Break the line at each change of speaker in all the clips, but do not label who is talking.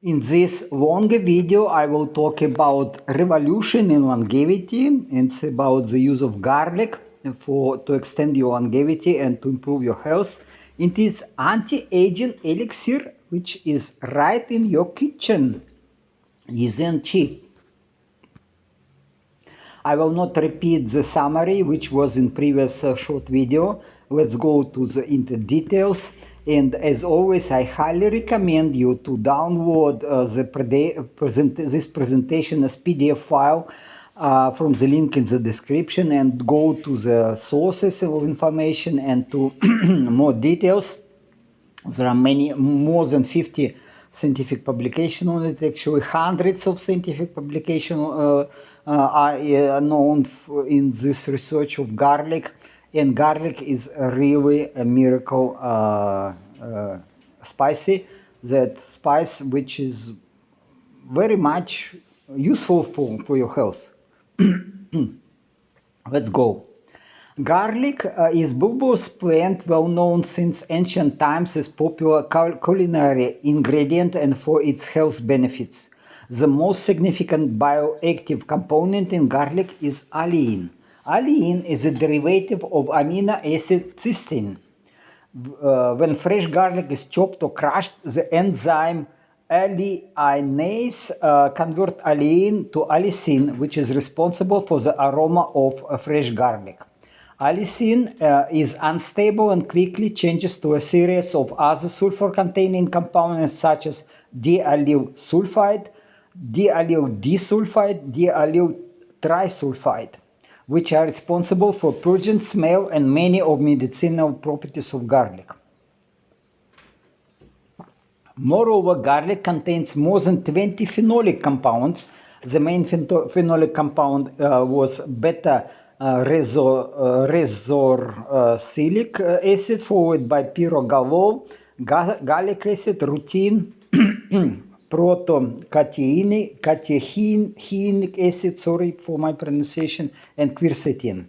In this longer video, I will talk about revolution in longevity. It's about the use of garlic to extend your longevity and to improve your health. It is anti-aging elixir, which is right in your kitchen. Isn't cheap. I will not repeat the summary, which was in previous short video. Let's go into details. And as always, I highly recommend you to download this presentation as PDF file from the link in the description and go to the sources of information and to more details. There are more than 50 scientific publications on it. Actually, hundreds of scientific publications are known in this research of garlic. And garlic is really a miracle spicy. That spice which is very much useful for your health. Let's go. Garlic is bulbous plant well known since ancient times as popular culinary ingredient and for its health benefits. The most significant bioactive component in garlic is alleine. Alleine is a derivative of amino acid cysteine. When fresh garlic is chopped or crushed, the enzyme alliinase converts alleine to allicin, which is responsible for the aroma of fresh garlic. Allicin is unstable and quickly changes to a series of other sulfur-containing components such as D-allyl sulfide, D-allyl disulfide, D-allyl trisulfide, which are responsible for pungent smell and many of medicinal properties of garlic. Moreover, garlic contains more than 20 phenolic compounds. The main phenolic compound was beta resorcilic acid, followed by pyrogalol, gallic acid, rutin, catechinic acid, sorry for my pronunciation, and quercetin.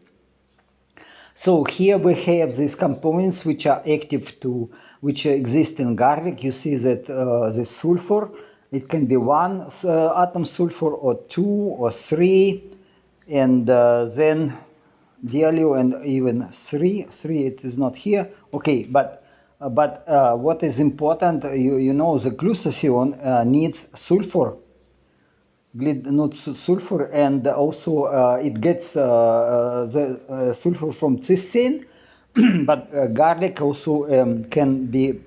So here we have these components which are active which exist in garlic. You see that the sulfur, it can be one atom sulfur or two or three, and then diallyl and even three it is not here. Okay, but what is important, you know, the glutathione needs sulfur, not sulfur, and also it gets the sulfur from cysteine, but garlic also can be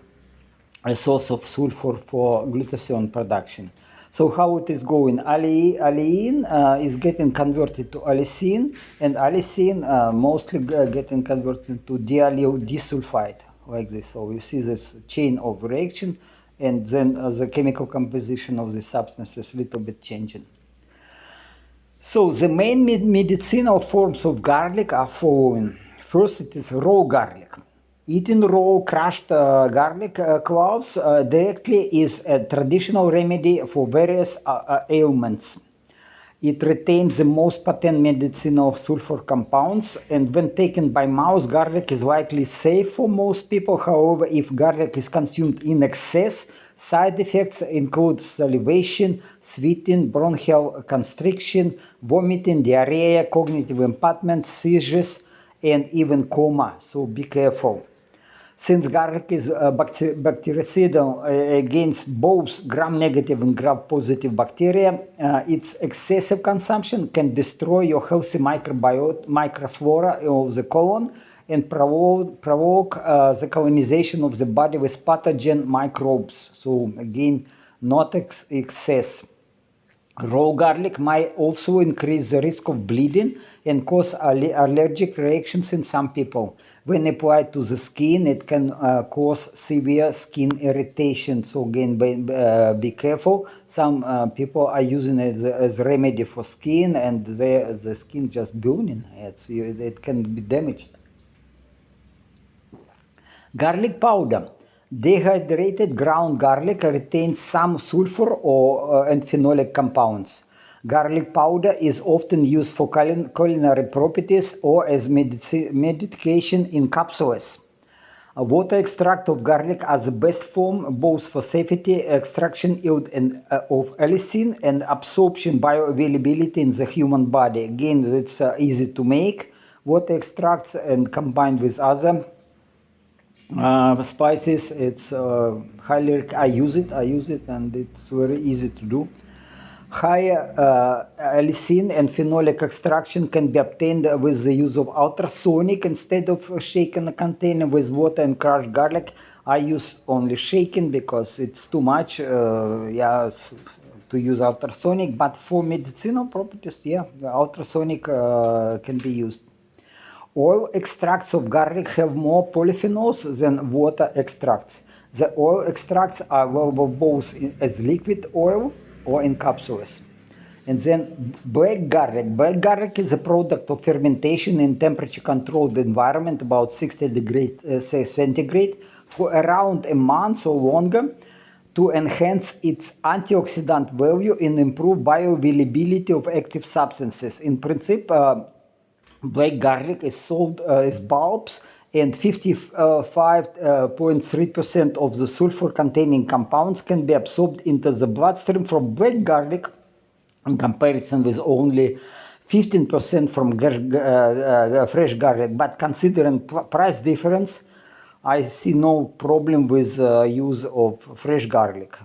a source of sulfur for glutathione production. So how it is going? Alleine is getting converted to allicin, and allicin mostly getting converted to diallyl disulfide, like this. So you see this chain of reaction, and then the chemical composition of the substance is a little bit changing. So the main medicinal forms of garlic are following. First, it is raw garlic. Eating raw crushed garlic cloves directly is a traditional remedy for various ailments. It retains the most potent medicinal sulfur compounds, and when taken by mouth, garlic is likely safe for most people. However, if garlic is consumed in excess, side effects include salivation, sweating, bronchial constriction, vomiting, diarrhea, cognitive impairment, seizures, and even coma. So be careful. Since garlic is bactericidal against both gram-negative and gram-positive bacteria, its excessive consumption can destroy your healthy microflora of the colon and provoke the colonization of the body with pathogen microbes. So again, not excess. Raw garlic might also increase the risk of bleeding and cause allergic reactions in some people. When applied to the skin, it can cause severe skin irritation. So again, be careful. Some people are using it as a remedy for skin, and the skin just burning. It can be damaged. Garlic powder. Dehydrated ground garlic retains some sulfur and phenolic compounds. Garlic powder is often used for culinary properties or as medication in capsules. A water extract of garlic as the best form both for safety, extraction yield of allicin, and absorption bioavailability in the human body. Again, it's easy to make water extracts and combined with other spices. It's highly, I use it, and it's very easy to do. Higher allicin and phenolic extraction can be obtained with the use of ultrasonic instead of shaking a container with water and crushed garlic. I use only shaking because it's too much to use ultrasonic, but for medicinal properties, the ultrasonic can be used. Oil extracts of garlic have more polyphenols than water extracts. The oil extracts are available both as liquid oil or in capsules. And then black garlic. Black garlic is a product of fermentation in temperature-controlled environment, about 60 degrees centigrade, for around a month or longer to enhance its antioxidant value and improve bioavailability of active substances. In principle, black garlic is sold as bulbs, and 55.3% of the sulfur-containing compounds can be absorbed into the bloodstream from black garlic, in comparison with only 15% from fresh garlic. But considering price difference, I see no problem with use of fresh garlic,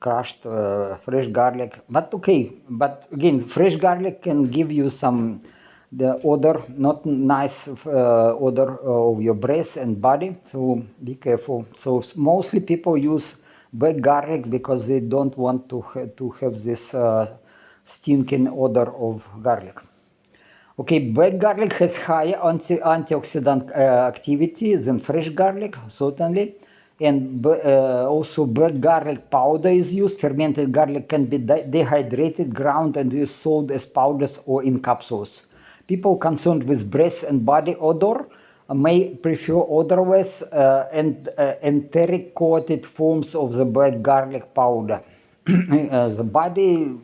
crushed fresh garlic. But okay, but again, fresh garlic can give you the odor, not nice odor of your breath and body, so be careful. So mostly people use black garlic because they don't want to have this stinking odor of garlic. Okay, black garlic has higher antioxidant activity than fresh garlic, certainly. And also black garlic powder is used. Fermented garlic can be dehydrated, ground, and is sold as powders or in capsules. People concerned with breath and body odor may prefer odorless and enteric-coated forms of the black garlic powder. The body,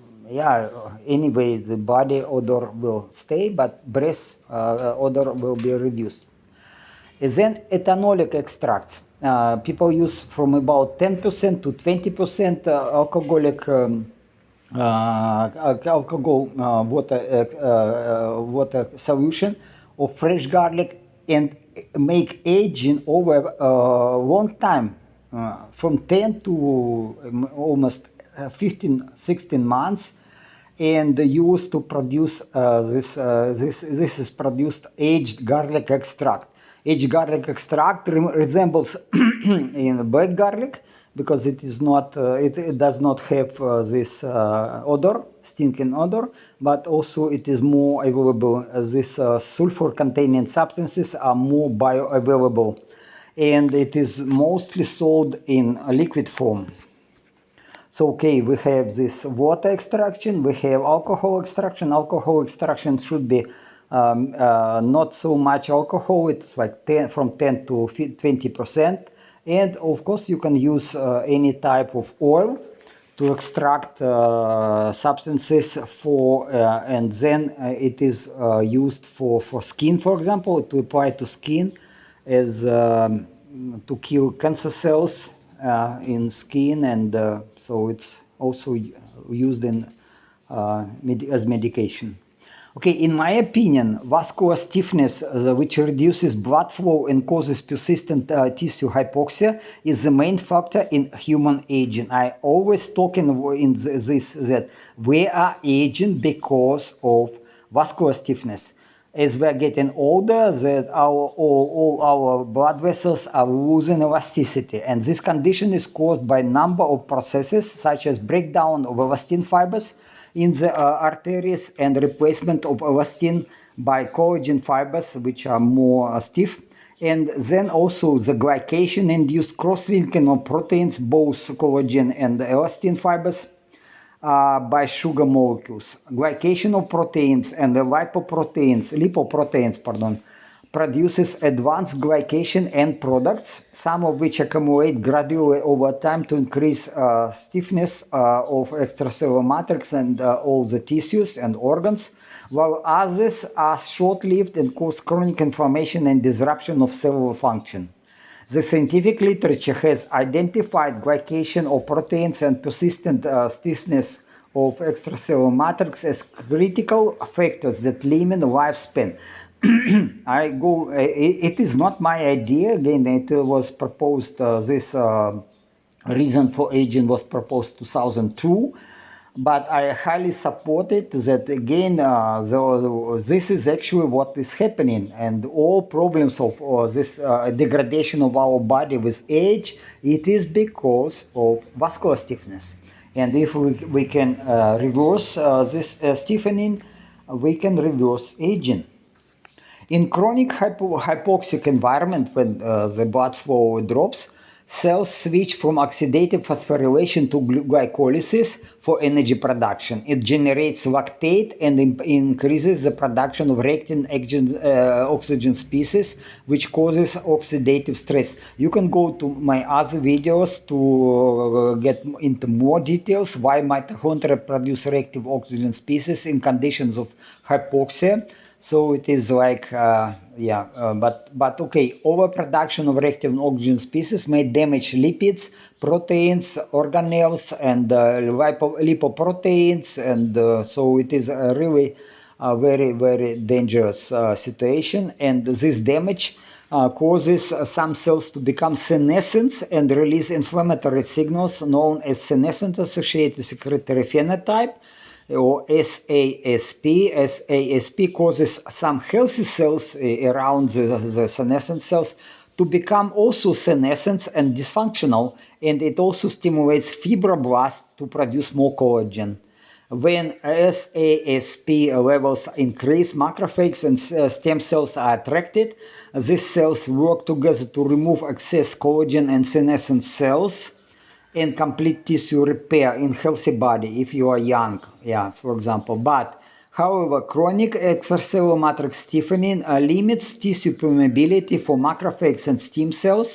anyway, the body odor will stay, but breath odor will be reduced. And then ethanolic extracts. People use from about 10% to 20% alcoholic water solution of fresh garlic and make aging over a long time, from 10 to almost 15-16 months, and used to produce this is produced aged garlic extract. Aged garlic extract resembles in black garlic because it is not it does not have this odor, stinking odor, but also it is more available. These sulfur containing substances are more bioavailable, and it is mostly sold in a liquid form. So okay, we have this water extraction, we have alcohol extraction. Alcohol extraction should be not so much alcohol, it's like from 10 to 20%. And of course you can use any type of oil to extract substances for, and then it is used for skin, for example, to apply to skin as to kill cancer cells in skin, and so it's also used in as medication. Okay, in my opinion, vascular stiffness, which reduces blood flow and causes persistent tissue hypoxia, is the main factor in human aging. I always talk in this that we are aging because of vascular stiffness. As we are getting older, that all our blood vessels are losing elasticity, and this condition is caused by a number of processes such as breakdown of elastin fibers in the arteries and replacement of elastin by collagen fibers, which are more stiff, and then also the glycation-induced cross-linking of proteins, both collagen and elastin fibers, by sugar molecules. Glycation of proteins and the lipoproteins, produces advanced glycation end products, some of which accumulate gradually over time to increase stiffness of extracellular matrix and all the tissues and organs, while others are short-lived and cause chronic inflammation and disruption of cellular function. The scientific literature has identified glycation of proteins and persistent stiffness of extracellular matrix as critical factors that limit lifespan. It is not my idea. Again, it was proposed, this reason for aging was proposed 2002. But I highly support it that again, this is actually what is happening, and all problems of this degradation of our body with age, it is because of vascular stiffness. And if we can reverse this stiffening, we can reverse aging. In chronic hypoxic environment, when the blood flow drops, cells switch from oxidative phosphorylation to glycolysis for energy production. It generates lactate and increases the production of reactant oxygen species, which causes oxidative stress. You can go to my other videos to get into more details why mitochondria produce reactive oxygen species in conditions of hypoxia. So it is like, but okay, overproduction of reactive oxygen species may damage lipids, proteins, organelles, and lipoproteins, and so it is really a very, very dangerous situation. And this damage causes some cells to become senescent and release inflammatory signals known as senescent-associated secretory phenotype, or SASP. SASP causes some healthy cells around the senescent cells to become also senescent and dysfunctional, and it also stimulates fibroblasts to produce more collagen. When SASP levels increase, macrophages and stem cells are attracted. These cells work together to remove excess collagen and senescent cells and complete tissue repair in healthy body if you are young, for example. But however, chronic extracellular matrix stiffening limits tissue permeability for macrophages and stem cells,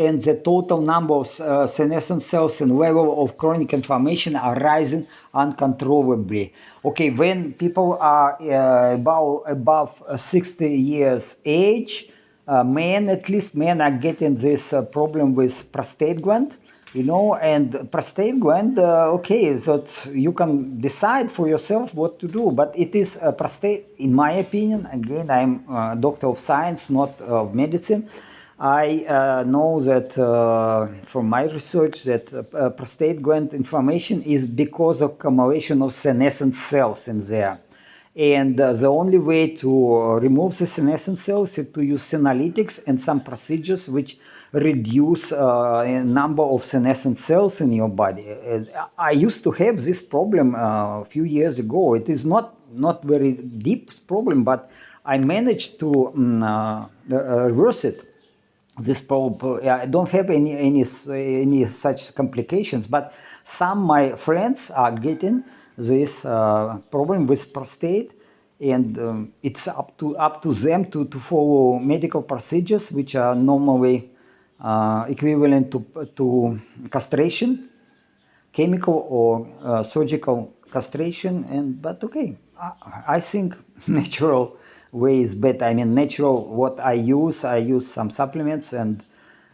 and the total number of senescent cells and level of chronic inflammation are rising uncontrollably. Okay, when people are above 60 years age, men are getting this problem with prostate gland, and prostate gland, okay, so you can decide for yourself what to do, but it is prostate, in my opinion, again, I'm a doctor of science, not of medicine. I know that from my research that prostate gland inflammation is because of accumulation of senescent cells in there. And the only way to remove the senescent cells is to use senolytics and some procedures which reduce number of senescent cells in your body. I used to have this problem a few years ago. It is not very deep problem, but I managed to reverse it. This problem, I don't have any such complications, but some my friends are getting this problem with prostate, and it's up to them to follow medical procedures which are normally equivalent to castration, chemical or surgical castration. But okay, I think natural way is better. I mean, natural, what I use some supplements and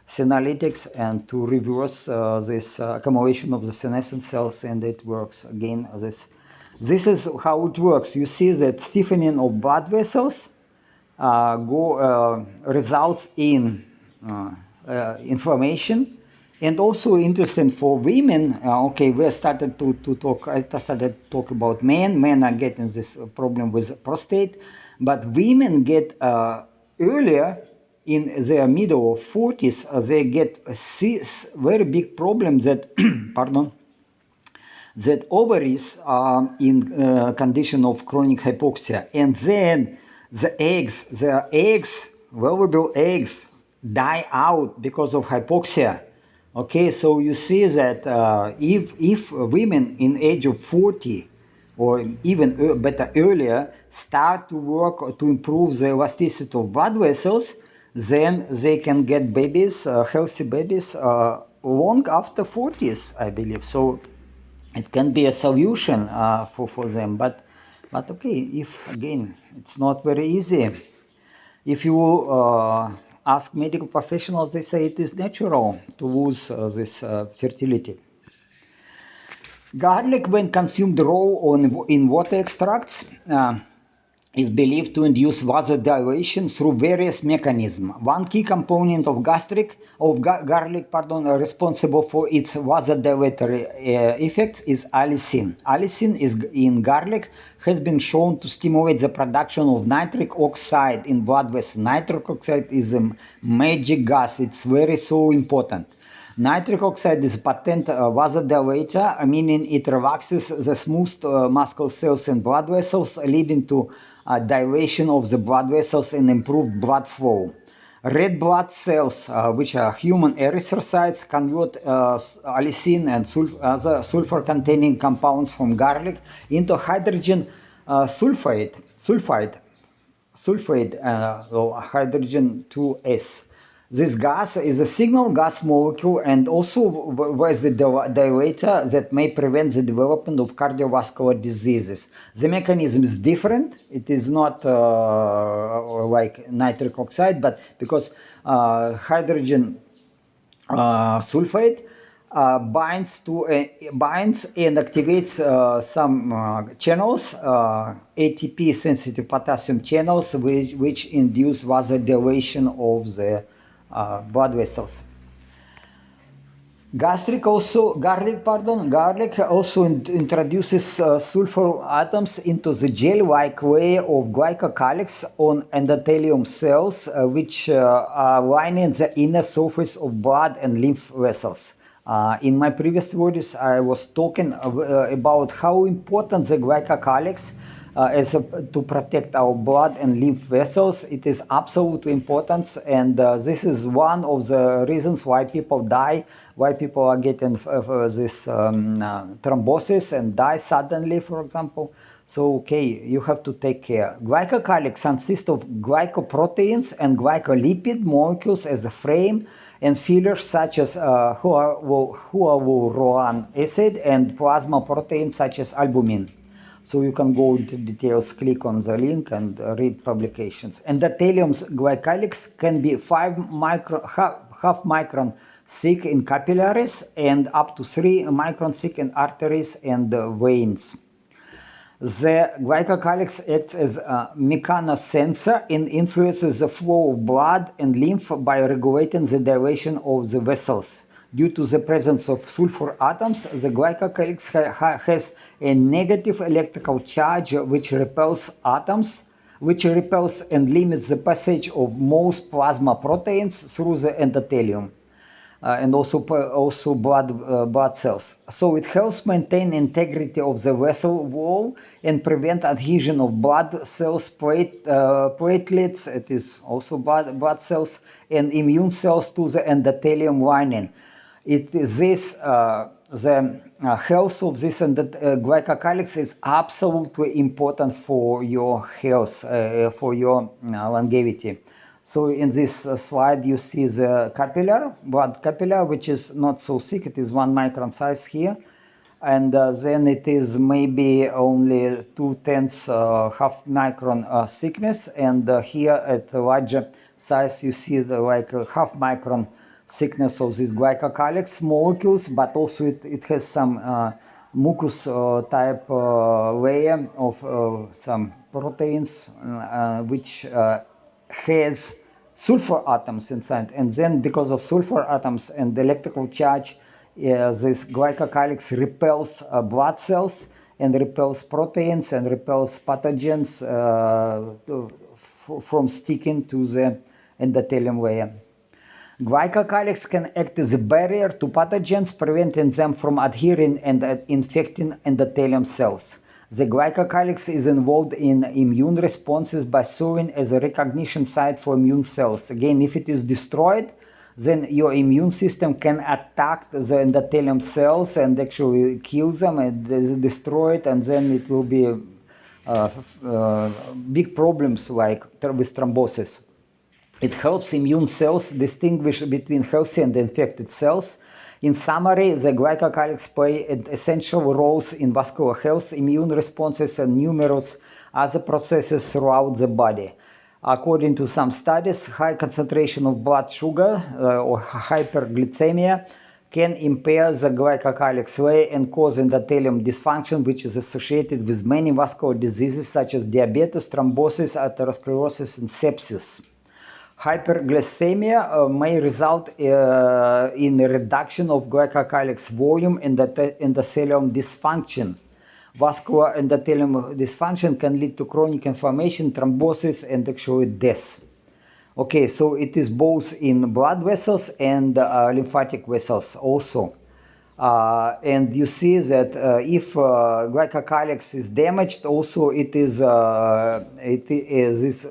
senolytics, and to reverse this accumulation of the senescent cells, and it works. Again, this is how it works. You see that stiffening of blood vessels results in inflammation. And also interesting for women, okay, I started to talk about men. Men are getting this problem with prostate, but women get earlier, in their middle of 40s, they get very big problem that, that ovaries are in condition of chronic hypoxia, and then the eggs, valuable eggs, die out because of hypoxia. Okay, so you see that if women in age of 40 or even better earlier start to work to improve the elasticity of blood vessels, then they can get babies, healthy babies, long after 40s, I believe. So it can be a solution for them. But okay, if again, it's not very easy. If you ask medical professionals, they say it is natural to lose this fertility. Garlic, when consumed raw or in water extracts, is believed to induce vasodilation through various mechanisms. One key component of garlic, responsible for its vasodilatory effects is allicin. Allicin in garlic has been shown to stimulate the production of nitric oxide in blood vessels. Nitric oxide is a magic gas. It's very so important. Nitric oxide is a potent vasodilator, meaning it relaxes the smooth muscle cells and blood vessels, leading to dilation of the blood vessels and improved blood flow. Red blood cells, which are human erythrocytes, convert allicin and other sulfur-containing compounds from garlic into hydrogen sulfide, or hydrogen 2s. This gas is a signal gas molecule and also was a dilator that may prevent the development of cardiovascular diseases. The mechanism is different. It is not like nitric oxide, but because hydrogen sulfide binds and activates some channels, ATP sensitive potassium channels, which induce vasodilation of the blood vessels. Garlic also introduces sulfur atoms into the gel-like layer of glycocalyx on endothelium cells, which are lining the inner surface of blood and lymph vessels. In my previous videos, I was talking about how important the glycocalyx to protect our blood and lymph vessels. It is absolutely important, and this is one of the reasons why people die, why people are getting this thrombosis and die suddenly, for example. So, okay, you have to take care. Glycocalyx consists of glycoproteins and glycolipid molecules as a frame, and fillers such as hyaluron acid and plasma proteins such as albumin. So you can go into details, click on the link and read publications. Endothelium's glycocalyx can be half micron thick in capillaries and up to 3 micron thick in arteries and veins. The glycocalyx acts as a mechanosensor and influences the flow of blood and lymph by regulating the dilation of the vessels. Due to the presence of sulfur atoms, the glycocalyx has a negative electrical charge which repels and limits the passage of most plasma proteins through the endothelium. And also blood cells. So it helps maintain integrity of the vessel wall and prevent adhesion of blood cells, platelets, it is also blood cells, and immune cells to the endothelium lining. The health of this glycocalyx is absolutely important for your health, for your longevity. So in this slide you see the blood capillary, which is not so thick, it is 1 micron size here, and then it is maybe only 2/10 half micron thickness, and here at a larger size you see the half micron thickness of these glycocalyx molecules, but also it has some mucus type layer of some proteins which has sulfur atoms inside, and then because of sulfur atoms and the electrical charge, this glycocalyx repels blood cells and repels proteins and repels pathogens from sticking to the endothelium layer. Glycocalyx can act as a barrier to pathogens, preventing them from adhering and infecting endothelium cells. The glycocalyx is involved in immune responses by serving as a recognition site for immune cells. Again, if it is destroyed, then your immune system can attack the endothelium cells and actually kill them and destroy it, and then it will be big problems like with thrombosis. It helps immune cells distinguish between healthy and infected cells. In summary, the glycocalyx play essential roles in vascular health, immune responses, and numerous other processes throughout the body. According to some studies, high concentration of blood sugar or hyperglycemia can impair the glycocalyx layer and cause endothelium dysfunction, which is associated with many vascular diseases such as diabetes, thrombosis, atherosclerosis, and sepsis. Hyperglycemia may result in a reduction of glycocalyx volume and endothelium dysfunction. Vascular endothelium dysfunction can lead to chronic inflammation, thrombosis, and actually death. Okay, so it is both in blood vessels and lymphatic vessels also. And you see that if glycocalyx is damaged, also it is this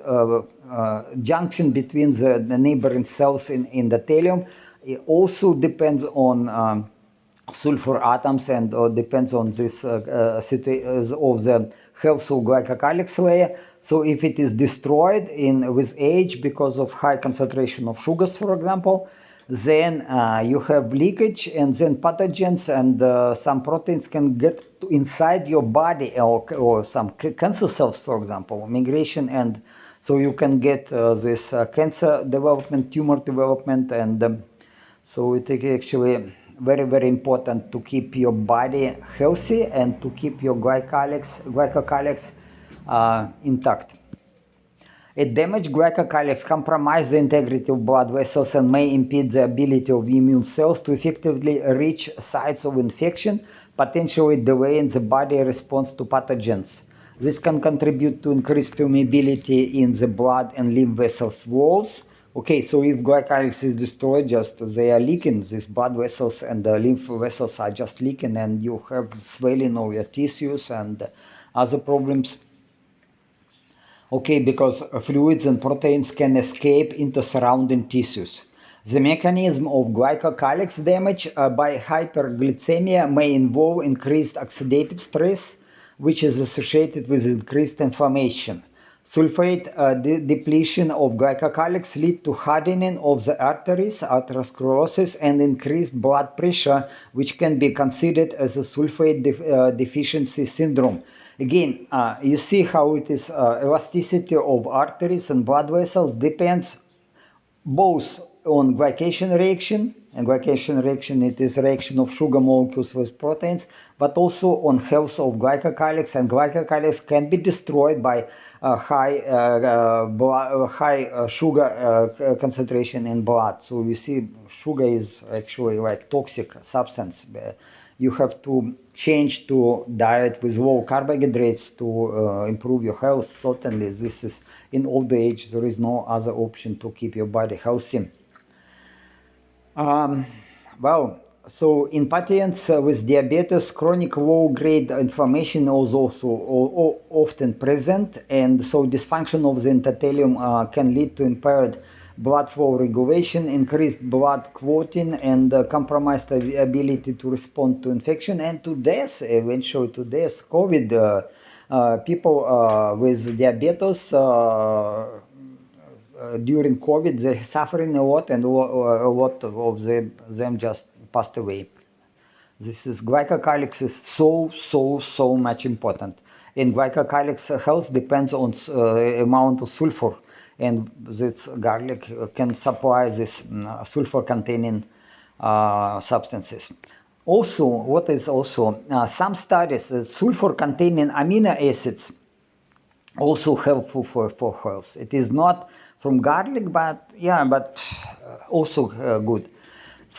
junction between the neighboring cells in endothelium. It also depends on sulfur atoms and depends on this situation of the health of glycocalyx layer. So if it is destroyed with age because of high concentration of sugars, for example, then you have leakage, and then pathogens and some proteins can get inside your body, or some cancer cells, for example, migration, and so you can get this cancer development, tumor development, and so it is actually very, very important to keep your body healthy and to keep your glycocalyx intact. A damaged glycocalyx compromises the integrity of blood vessels and may impede the ability of immune cells to effectively reach sites of infection, potentially delaying the body response to pathogens. This can contribute to increased permeability in the blood and lymph vessels walls. Okay, so if glycocalyx is destroyed, just they are leaking, these blood vessels and the lymph vessels are just leaking, and you have swelling of your tissues and other problems. Okay, because fluids and proteins can escape into surrounding tissues. The mechanism of glycocalyx damage by hyperglycemia may involve increased oxidative stress, which is associated with increased inflammation. Sulfate depletion of glycocalyx leads to hardening of the arteries, atherosclerosis, and increased blood pressure, which can be considered as a sulfate deficiency syndrome. Again, you see how it is elasticity of arteries and blood vessels depends both on glycation reaction, and glycation reaction, it is reaction of sugar molecules with proteins, but also on health of glycocalyx, and glycocalyx can be destroyed by high sugar concentration in blood. So you see, sugar is actually like toxic substance. You have to change to diet with low carbohydrates to improve your health. Certainly, this is in old age. There is no other option to keep your body healthy. Well, so in patients with diabetes, chronic low-grade inflammation is also often present, and so dysfunction of the endothelium can lead to impaired blood flow regulation, increased blood clotting, and compromised ability to respond to infection and to death, eventually to death. COVID, people with diabetes during COVID, they're suffering a lot, and a lot of them just passed away. This is glycocalyx is so much important, and glycocalyx health depends on amount of sulfur, and this garlic can supply this sulfur-containing substances. Also, what is also some studies that sulfur-containing amino acids also helpful for health. It is not from garlic, but yeah, but also good.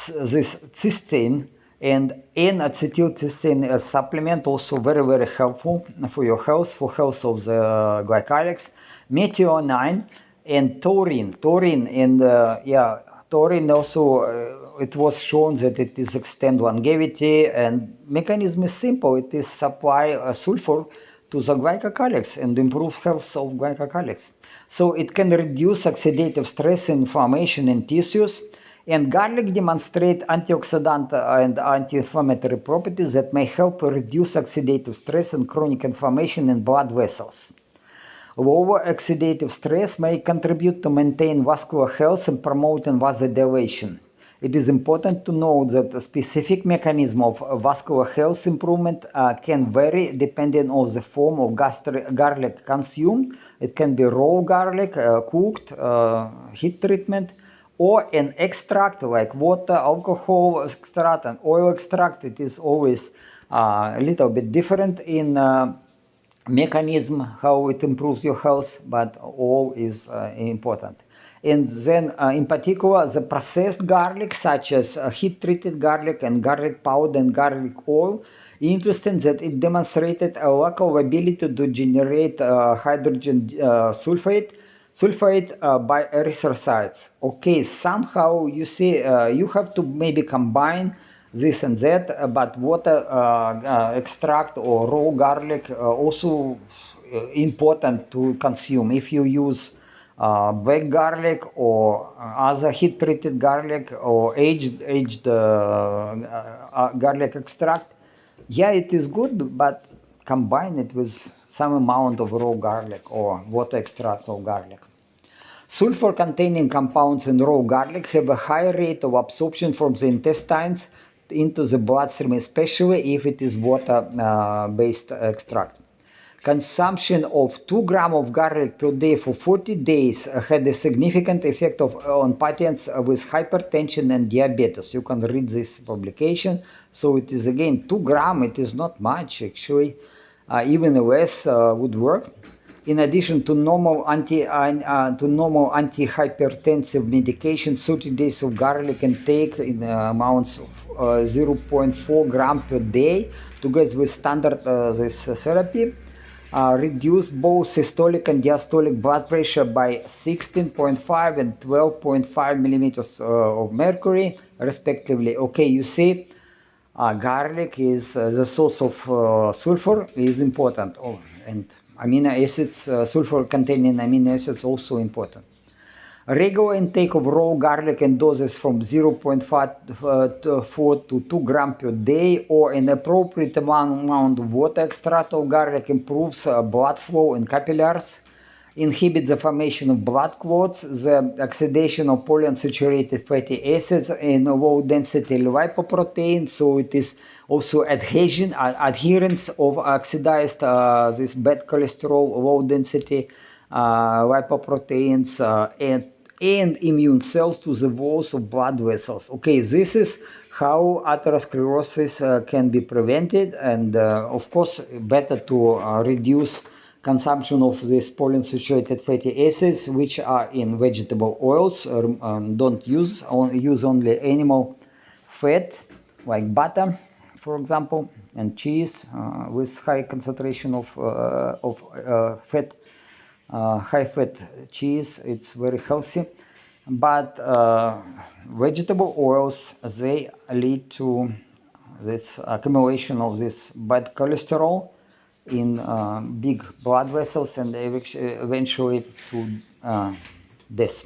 This cysteine and N-acetylcysteine supplement also very, very helpful for your health, for health of the glycocalyx. Methionine and taurine. Taurine and taurine also, it was shown that it is extend longevity, and mechanism is simple. It is supply sulfur to the glycocalyx and improve health of glycocalyx. So it can reduce oxidative stress and inflammation in tissues. And garlic demonstrates antioxidant and anti-inflammatory properties that may help reduce oxidative stress and chronic inflammation in blood vessels. Lower oxidative stress may contribute to maintain vascular health and promoting vasodilation. It is important to note that the specific mechanism of vascular health improvement can vary depending on the form of garlic consumed. It can be raw garlic, cooked, heat treatment, or an extract like water, alcohol extract, and oil extract. It is always a little bit different in mechanism how it improves your health, but all is important. And then in particular the processed garlic such as heat treated garlic and garlic powder and garlic oil, interesting that it demonstrated a lack of ability to generate hydrogen sulfate by erythrocytes. Okay, somehow you see you have to maybe combine this and that, but water extract or raw garlic also important to consume. If you use black garlic or other heat treated garlic or aged garlic extract, yeah, it is good, but combine it with some amount of raw garlic or water extract of garlic. Sulfur containing compounds in raw garlic have a high rate of absorption from the intestines into the bloodstream, especially if it is water based extract. Consumption of 2 grams of garlic per day for 40 days had a significant effect on patients with hypertension and diabetes. You can read this publication. So it is again 2 grams, it is not much actually, even less would work. In addition to normal antihypertensive medication, 30 days of garlic intake in amounts of 0.4 grams per day, together with standard this therapy, reduced both systolic and diastolic blood pressure by 16.5 and 12.5 millimeters of mercury, respectively. Okay, you see, garlic is the source of sulfur is important. Oh, and amino acids, sulfur-containing amino acids also important. Regular intake of raw garlic in doses from 0.4 to 2 grams per day or an appropriate amount of water extract of garlic improves blood flow in capillaries, inhibits the formation of blood clots, the oxidation of polyunsaturated fatty acids in low-density lipoprotein, so it is also adherence of oxidized this bad cholesterol, low-density lipoproteins, and immune cells to the walls of blood vessels. Okay, this is how atherosclerosis can be prevented, and of course better to reduce consumption of these polyunsaturated fatty acids which are in vegetable oils. Don't use only animal fat like butter, for example, and cheese with high concentration of fat. High fat cheese, it's very healthy, but vegetable oils, they lead to this accumulation of this bad cholesterol in big blood vessels and eventually to death.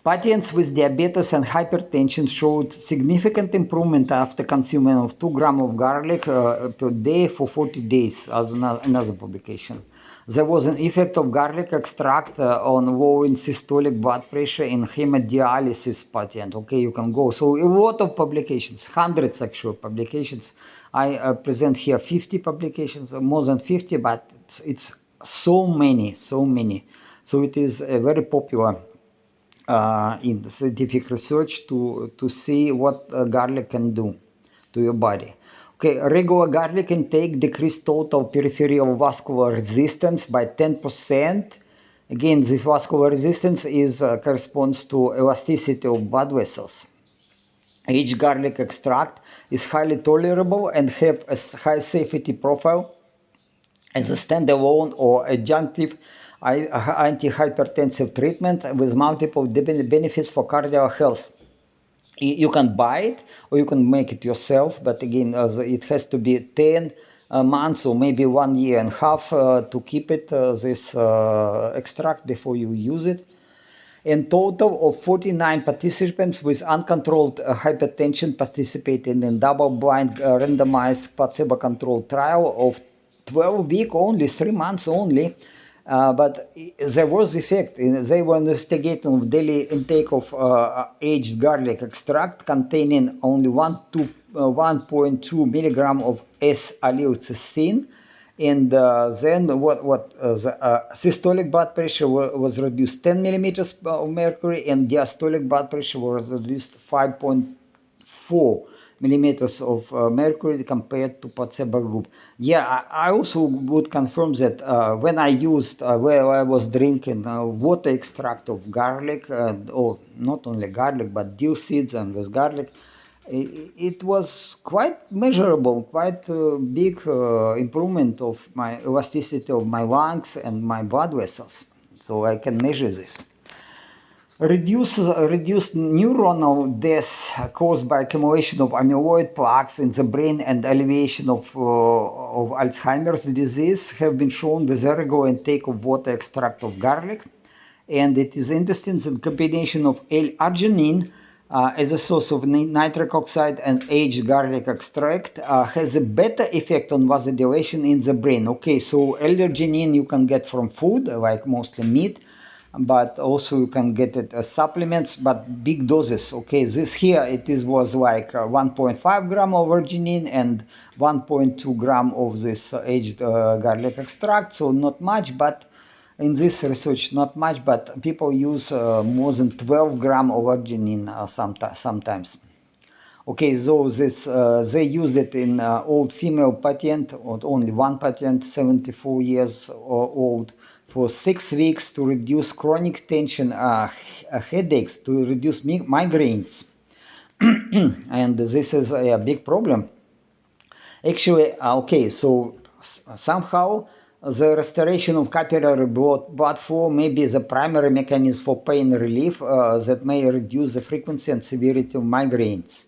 Patients with diabetes and hypertension showed significant improvement after consuming of 2 grams of garlic per day for 40 days, as another publication. There was an effect of garlic extract on lowering systolic blood pressure in hemodialysis patient. Okay, you can go. So a lot of publications, hundreds actual publications. I present here 50 publications, more than 50, but it's so many. So it is very popular in the scientific research to see what garlic can do to your body. Okay, regular garlic intake decreased total peripheral vascular resistance by 10%. Again, this vascular resistance is corresponds to elasticity of blood vessels. Each garlic extract is highly tolerable and have a high safety profile as a standalone or adjunctive antihypertensive treatment with multiple benefits for cardiac health. You can buy it or you can make it yourself, but again, it has to be 10 months or maybe 1 year and a half to keep it, this extract, before you use it. A total of 49 participants with uncontrolled hypertension participated in double-blind randomized placebo-controlled trial of 12 weeks only, 3 months only, But there was effect. They were investigating of daily intake of aged garlic extract containing only 1.2 milligram of S-allylcysteine, and then the systolic blood pressure was reduced 10 millimeters of mercury, and diastolic blood pressure was reduced 5.4 millimeters of mercury compared to placebo group. Yeah, I also would confirm that when I used, where I was drinking water extract of garlic, or not only garlic, but dill seeds and with garlic, it was quite measurable, quite big improvement of my elasticity of my lungs and my blood vessels. So I can measure this. Reduced neuronal death caused by accumulation of amyloid plaques in the brain and elevation of Alzheimer's disease have been shown with a regular intake of water extract of garlic. And it is interesting that the combination of L-arginine as a source of nitric oxide and aged garlic extract has a better effect on vasodilation in the brain. Okay, so L-arginine you can get from food, like mostly meat, but also you can get it as supplements, but big doses. Okay, this here was like 1.5 gram of arginine and 1.2 gram of this aged garlic extract, so not much, but in this research not much, but people use more than 12 gram of arginine sometimes. Okay, so this they used it in old female patient, or only one patient, 74 years old, for 6 weeks to reduce chronic tension, headaches, to reduce migraines. And this is a big problem. Actually, okay, so somehow the restoration of capillary blood flow may be the primary mechanism for pain relief that may reduce the frequency and severity of migraines.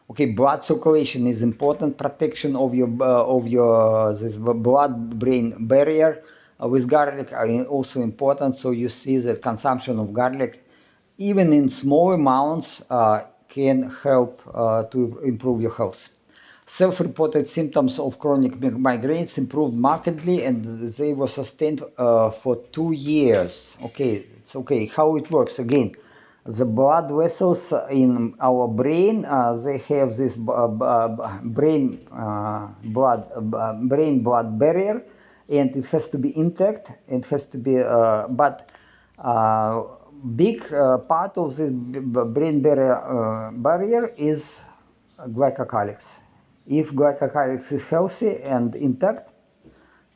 Okay, blood circulation is important. Protection of your this blood-brain barrier with garlic are also important. So you see that consumption of garlic, even in small amounts, can help to improve your health. Self-reported symptoms of chronic migraines improved markedly, and they were sustained for 2 years. Okay, it's okay. How it works again? The blood vessels in our brain, they have this brain blood barrier, and it has to be intact. It has to be, but big part of this brain barrier is glycocalyx. If glycocalyx is healthy and intact,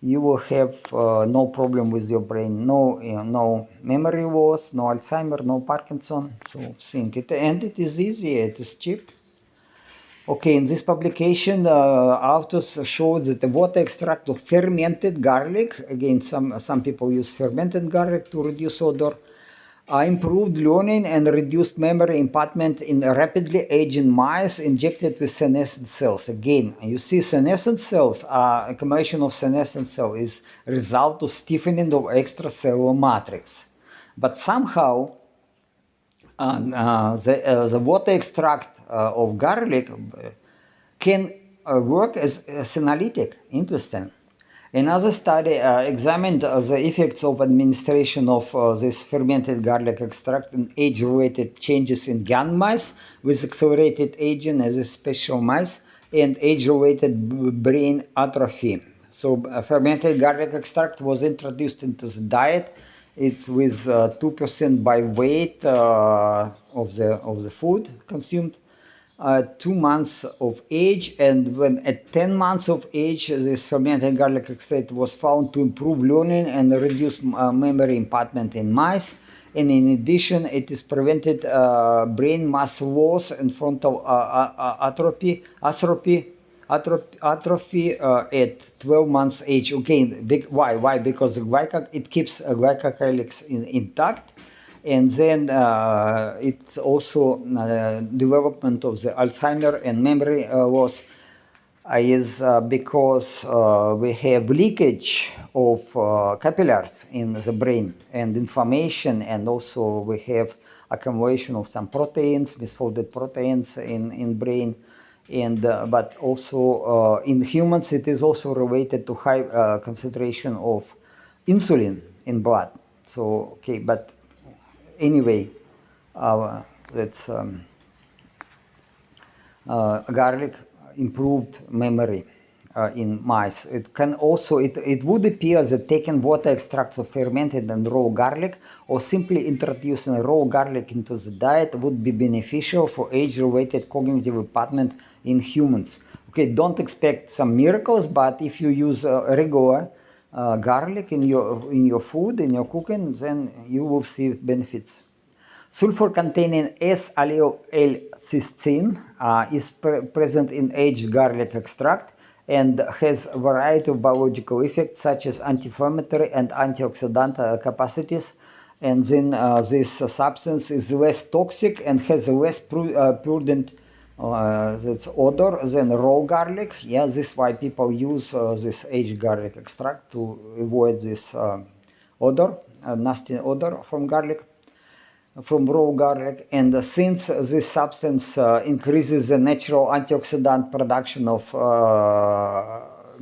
you will have no problem with your brain, no memory loss, no Alzheimer, no Parkinson. So think it, and it is easy, it is cheap. Okay, in this publication, authors showed that the water extract of fermented garlic, again, some people use fermented garlic to reduce odor, improved learning and reduced memory impartment in rapidly aging mice injected with senescent cells. Again, you see senescent cells, accumulation of senescent cells is result of stiffening of extracellular matrix. But somehow the water extract of garlic can work as senolytic. Interesting. Another study examined the effects of administration of this fermented garlic extract in age-related changes in young mice with accelerated aging as a special mice and age-related brain atrophy. So fermented garlic extract was introduced into the diet. It's with 2% by weight of the food consumed. 2 months of age, and when at 10 months of age, this fermented garlic extract was found to improve learning and reduce memory impartment in mice. And in addition, it is prevented brain mass loss and frontal atrophy at 12 months age. Again, why? Because it keeps glycocalyx intact. And then it's also development of the Alzheimer and memory loss is because we have leakage of capillaries in the brain and inflammation, and also we have accumulation of some proteins, misfolded proteins in brain. And but also in humans it is also related to high concentration of insulin in blood. So okay, but anyway, that's garlic improved memory in mice. It can also, it would appear that taking water extracts of fermented and raw garlic or simply introducing raw garlic into the diet would be beneficial for age-related cognitive impairment in humans. Okay, don't expect some miracles, but if you use regular garlic in your food, in your cooking, then you will see benefits. Sulfur-containing S-allele-L-cysteine is present in aged garlic extract and has a variety of biological effects such as anti-inflammatory and antioxidant capacities. And then this substance is less toxic and has a less prudent odor than raw garlic. Yeah, this is why people use this aged garlic extract to avoid this odor, nasty odor from garlic, from raw garlic. And since this substance increases the natural antioxidant production of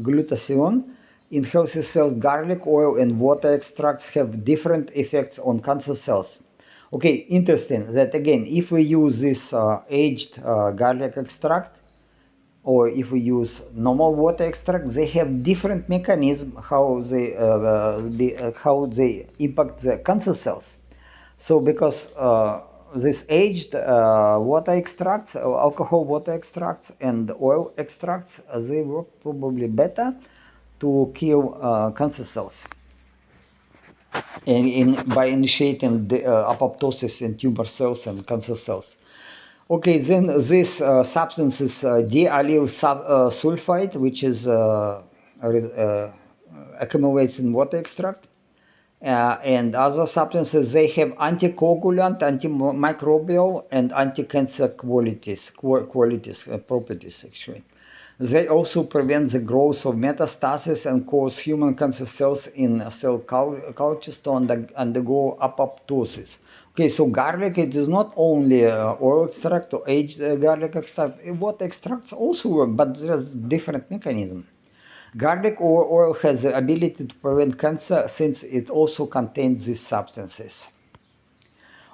glutathione in healthy cells, garlic oil and water extracts have different effects on cancer cells. Okay, interesting that again, if we use this aged garlic extract or if we use normal water extract, they have different mechanism how they impact the cancer cells. So because this aged water extracts, alcohol water extracts and oil extracts, they work probably better to kill cancer cells by initiating the apoptosis in tumor cells and cancer cells. Okay, then this substance is D-allyl sulfide, which is accumulates in water extract. And other substances, they have anticoagulant, antimicrobial, and anti-cancer properties actually. They also prevent the growth of metastasis and cause human cancer cells in cell cultures to undergo apoptosis. Okay, so garlic, it is not only oil extract or aged garlic extract, water extracts also work, but there's different mechanism. Garlic oil has the ability to prevent cancer since it also contains these substances.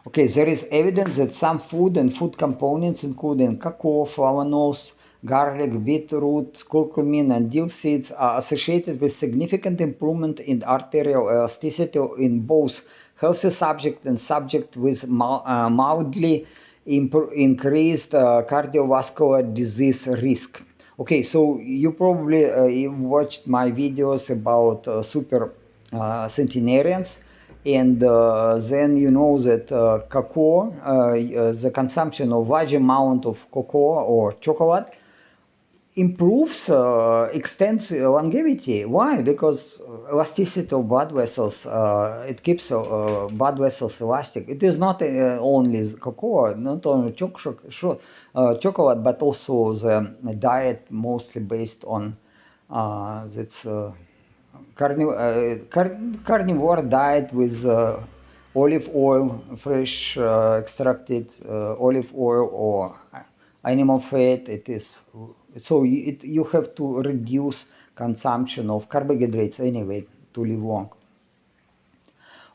Okay, there is evidence that some food and food components, including cocoa, flavonols, garlic, beetroot, curcumin, and dill seeds, are associated with significant improvement in arterial elasticity in both healthy subjects and subjects with mildly increased cardiovascular disease risk. Okay, so you probably watched my videos about super centenarians, and then you know that cocoa, the consumption of large amount of cocoa or chocolate improves, extends longevity. Why? Because elasticity of blood vessels, it keeps blood vessels elastic. It is not only cocoa, not only chocolate, but also the diet mostly based on carnivore diet with olive oil, fresh extracted olive oil or animal fat. It is so you have to reduce consumption of carbohydrates anyway to live long.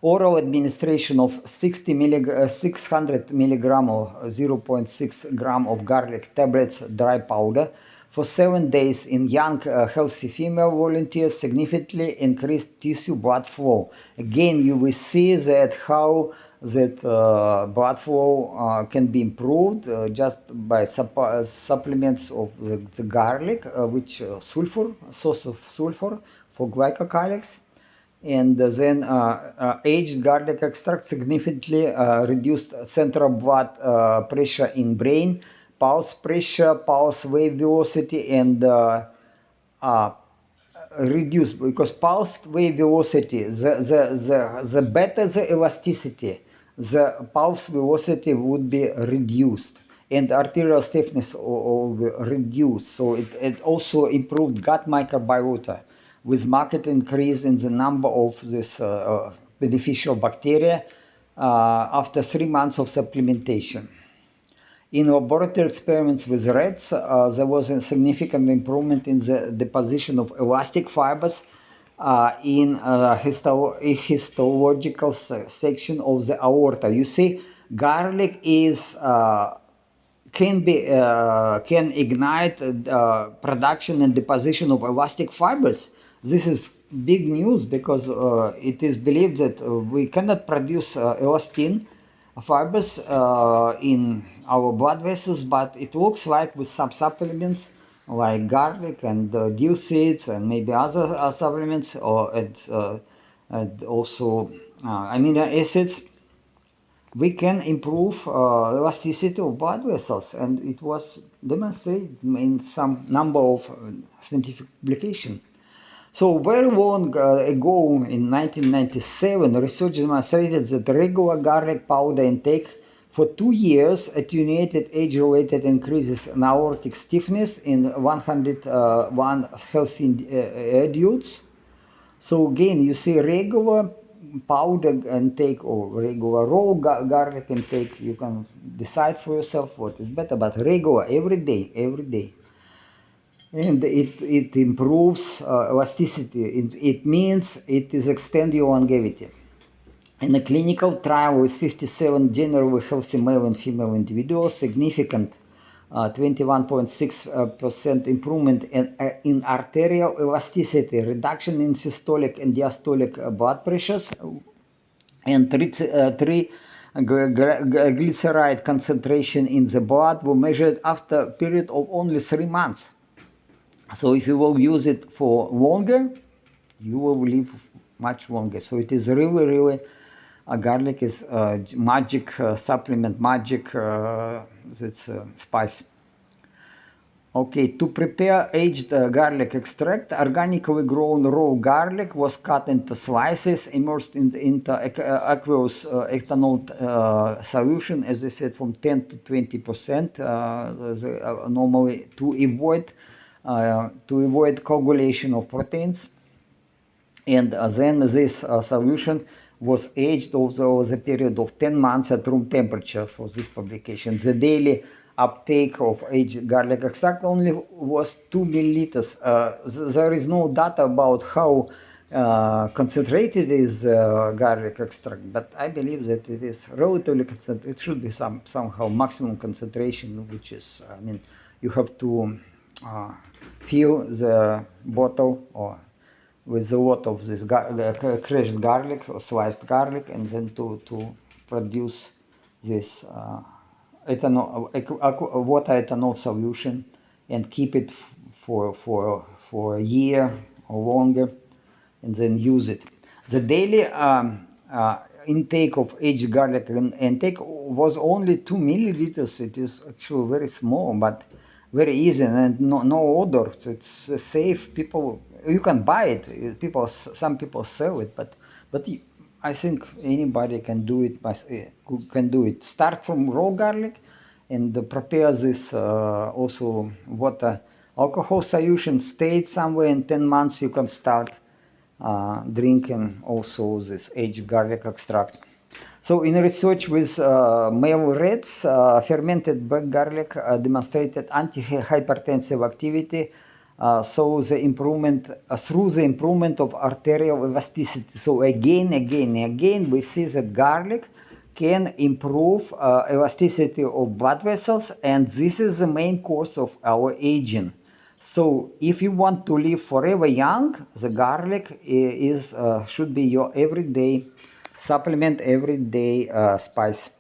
Oral administration of 600 milligram or 0.6 gram of garlic tablets dry powder for 7 days in young healthy female volunteers significantly increased tissue blood flow. Again, you will see that how that blood flow can be improved just by supplements of the garlic, which sulfur, source of sulfur for glycocalyx. And then aged garlic extract significantly reduced central blood pressure in brain, pulse pressure, pulse wave velocity, and reduced, because pulse wave velocity, the better the elasticity, the pulse velocity would be reduced and arterial stiffness will be reduced. So it also improved gut microbiota with marked increase in the number of this beneficial bacteria after 3 months of supplementation. In laboratory experiments with rats, there was a significant improvement in the deposition of elastic fibers in histological section of the aorta. You see, garlic is can ignite production and deposition of elastic fibers. This is big news because it is believed that we cannot produce elastin fibers in our blood vessels, but it looks like with some supplements like garlic and dill seeds and maybe other supplements and also amino acids, we can improve elasticity of blood vessels, and it was demonstrated in some number of scientific publications. So very long ago, in 1997, research demonstrated that regular garlic powder intake for 2 years attenuated age-related increases in aortic stiffness in 101 healthy adults. So again, you see regular powder intake or regular raw garlic intake, you can decide for yourself what is better, but regular, every day. And it improves elasticity. It means it is extend your longevity. In a clinical trial with 57 generally healthy male and female individuals, significant 21.6% improvement in arterial elasticity, reduction in systolic and diastolic blood pressures, and triglyceride concentration in the blood were measured after a period of only 3 months. So if you will use it for longer, you will live much longer. So it is really garlic is magic supplement, magic spice. Okay, to prepare aged garlic extract, organically grown raw garlic was cut into slices, immersed into aqueous ethanol solution, as I said, from 10 to 20%, normally to avoid coagulation of proteins. And then this solution was aged over the period of 10 months at room temperature for this publication. The daily uptake of aged garlic extract only was 2 milliliters. There is no data about how concentrated is garlic extract, but I believe that it is relatively concentrated. It should be somehow maximum concentration, which is, I mean, you have to fill the bottle or with a lot of this crushed garlic or sliced garlic, and then to produce this water ethanol solution and keep it for a year or longer, and then use it. The daily intake of aged garlic intake was only 2 milliliters. It is actually very small, but very easy and no odor. So it's safe. People, you can buy it. Some people sell it, but I think anybody can do it. Start from raw garlic, and prepare this also water alcohol solution. Stay it somewhere in 10 months. You can start drinking also this aged garlic extract. So in research with male rats, fermented black garlic demonstrated anti-hypertensive activity through the improvement of arterial elasticity. So again, we see that garlic can improve elasticity of blood vessels, and this is the main cause of our aging. So if you want to live forever young, the garlic should be your everyday supplement, everyday spice.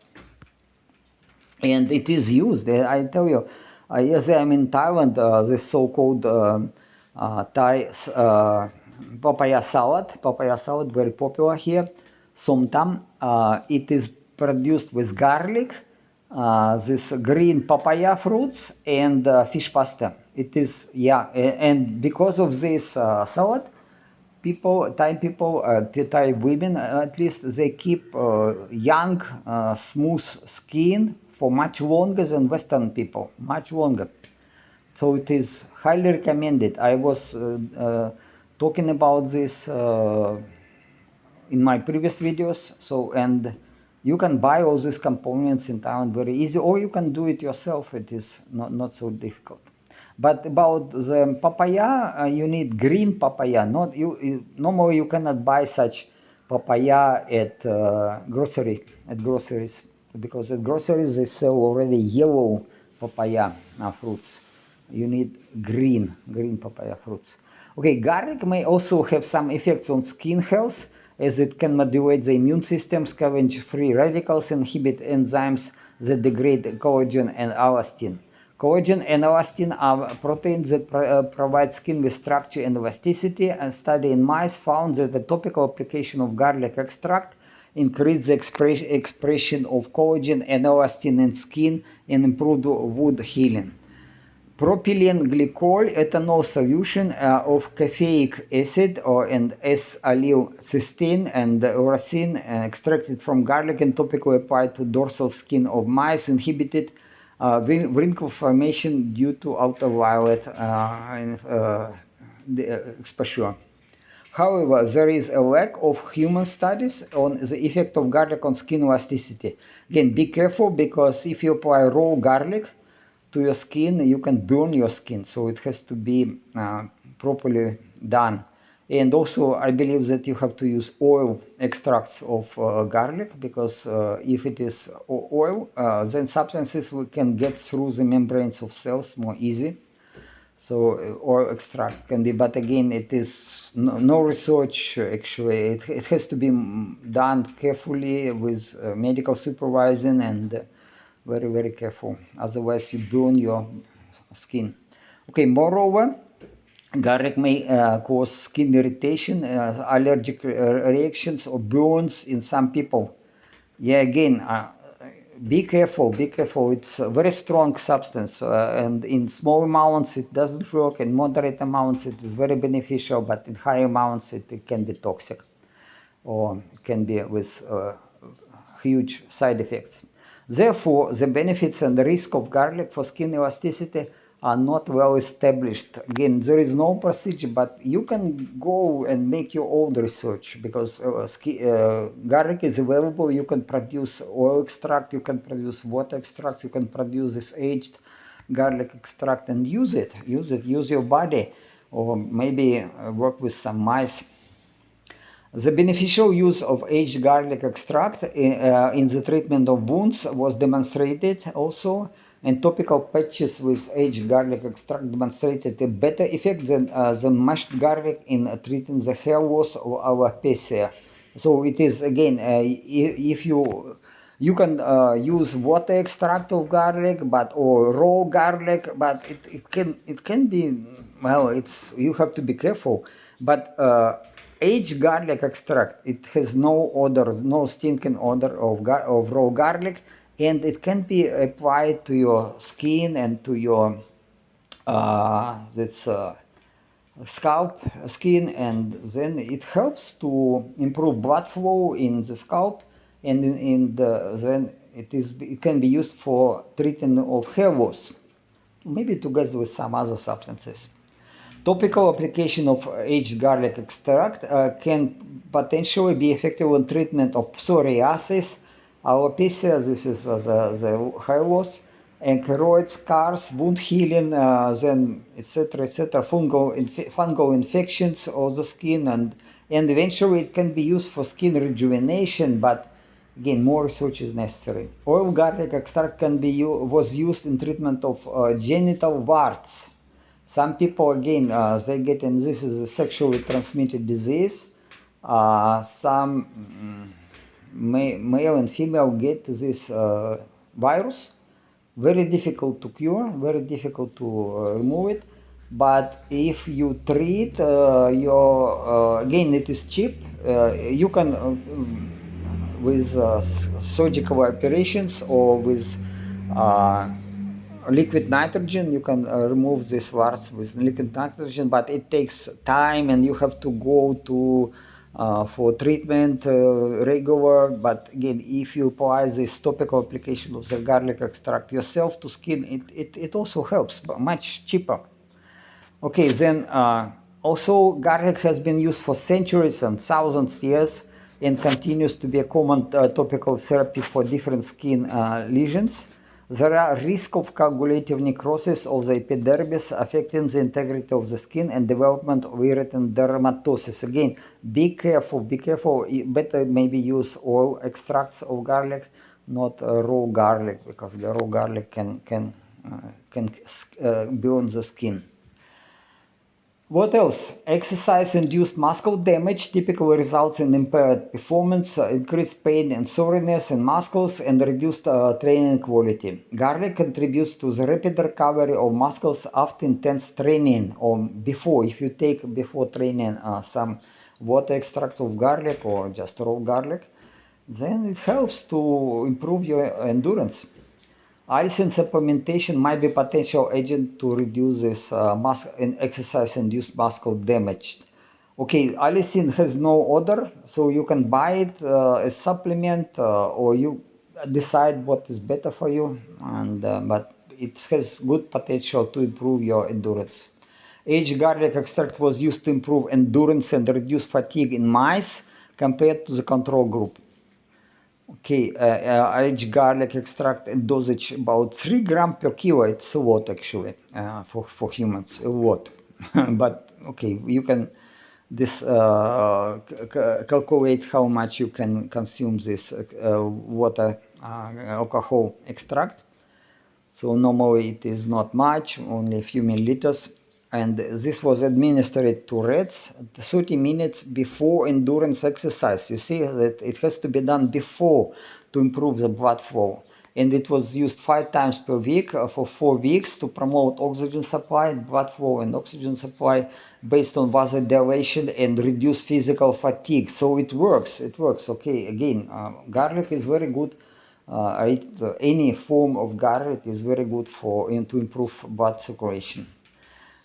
And it is used, I tell you, yes, I'm in Thailand, this so-called Thai papaya salad, very popular here, somtam. It is produced with garlic, this green papaya fruits, and fish pasta. It is, yeah, and because of this salad, Thai women at least, they keep young, smooth skin for much longer than Western people, much longer. So it is highly recommended. I was talking about this in my previous videos. So, and you can buy all these components in town very easy, or you can do it yourself. It is not so difficult. But about the papaya, you need green papaya. Not you. Normally you cannot buy such papaya at groceries, because at groceries they sell already yellow papaya fruits. You need green papaya fruits. Okay, garlic may also have some effects on skin health, as it can modulate the immune system, scavenge free radicals, inhibit enzymes that degrade collagen and elastin. Collagen and elastin are proteins that provide skin with structure and elasticity. A study in mice found that the topical application of garlic extract increased the expression of collagen and elastin in skin and improved wound healing. Propylene glycol ethanol solution of caffeic acid and S-allyl cysteine and uracil extracted from garlic and topically applied to dorsal skin of mice inhibited wrinkle formation due to ultraviolet exposure. However, there is a lack of human studies on the effect of garlic on skin elasticity. Again, be careful, because if you apply raw garlic to your skin, you can burn your skin, so it has to be properly done. And also, I believe that you have to use oil extracts of garlic, because if it is oil, then substances can get through the membranes of cells more easy. So oil extract can be, but again, it is no research actually. It has to be done carefully with medical supervision and very, very careful. Otherwise, you burn your skin. Okay, moreover, garlic may cause skin irritation, allergic reactions, or burns in some people. Yeah, again, be careful. It's a very strong substance, and in small amounts it doesn't work. In moderate amounts it is very beneficial, but in high amounts it can be toxic, or it can be with huge side effects. Therefore, the benefits and the risk of garlic for skin elasticity are not well established. Again, there is no procedure, but you can go and make your own research, because garlic is available. You can produce oil extract, you can produce water extract, you can produce this aged garlic extract and use your body, or maybe work with some mice. The beneficial use of aged garlic extract in the treatment of wounds was demonstrated also, and topical patches with aged garlic extract demonstrated a better effect than the mashed garlic in treating the hair loss or alopecia. So it is, again, if you can use water extract of garlic, or raw garlic, but it can be, well, you have to be careful, but aged garlic extract, it has no odor, no stinking odor of raw garlic, and it can be applied to your skin and to your skin, and then it helps to improve blood flow in the scalp, and then it can be used for treatment of hair loss, maybe together with some other substances. Topical application of aged garlic extract can potentially be effective in treatment of psoriasis, alopecia, this is the hair loss, and keloid scars, wound healing, then etc. fungal infections of the skin, and eventually it can be used for skin rejuvenation, but again, more research is necessary. Oil garlic extract was used in treatment of genital warts. Some people, again, they get, and this is a sexually transmitted disease. Some male and female get this virus. Very difficult to cure, very difficult to remove it. But if you treat again, it is cheap. You can with surgical operations or with liquid nitrogen, you can remove these warts with liquid nitrogen, but it takes time, and you have to go to for treatment regular. But again, if you apply this topical application of the garlic extract yourself to skin, it also helps, but much cheaper. Okay, then also garlic has been used for centuries and thousands of years, and continues to be a common topical therapy for different skin lesions. There are risks of coagulative necrosis of the epidermis affecting the integrity of the skin and development of irritant dermatosis. Again, be careful, be careful. Better maybe use oil extracts of garlic, not raw garlic, because the raw garlic can burn the skin. What else? Exercise-induced muscle damage typically results in impaired performance, increased pain and soreness in muscles, and reduced training quality. Garlic contributes to the rapid recovery of muscles after intense training or before. If you take before training some water extract of garlic or just raw garlic, then it helps to improve your endurance. Allicin supplementation might be a potential agent to reduce this exercise-induced muscle damage. Okay, allicin has no odor, so you can buy it as supplement or you decide what is better for you. But it has good potential to improve your endurance. Aged garlic extract was used to improve endurance and reduce fatigue in mice compared to the control group. Okay, aged garlic extract and dosage about 3 grams per kilo. It's a lot actually for humans, a lot. But okay, you can calculate how much you can consume this water alcohol extract. So normally it is not much, only a few milliliters. And this was administered to rats 30 minutes before endurance exercise. You see that it has to be done before to improve the blood flow. And it was used 5 times per week for 4 weeks to promote oxygen supply, blood flow and oxygen supply based on vasodilation and reduce physical fatigue. So it works, okay. Again, garlic is very good. Any form of garlic is very good to improve blood circulation.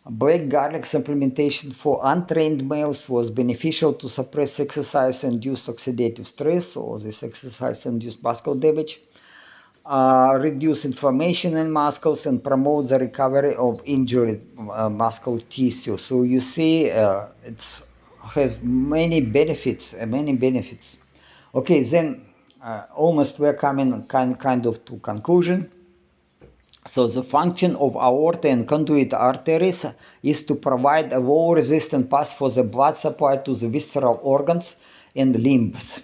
Black garlic supplementation for untrained males was beneficial to suppress exercise-induced oxidative stress, or this exercise-induced muscle damage, reduce inflammation in muscles, and promote the recovery of injured muscle tissue. So you see, it has many benefits, Okay, then almost we're coming kind of to conclusion. So the function of aorta and conduit arteries is to provide a low resistant path for the blood supply to the visceral organs and limbs.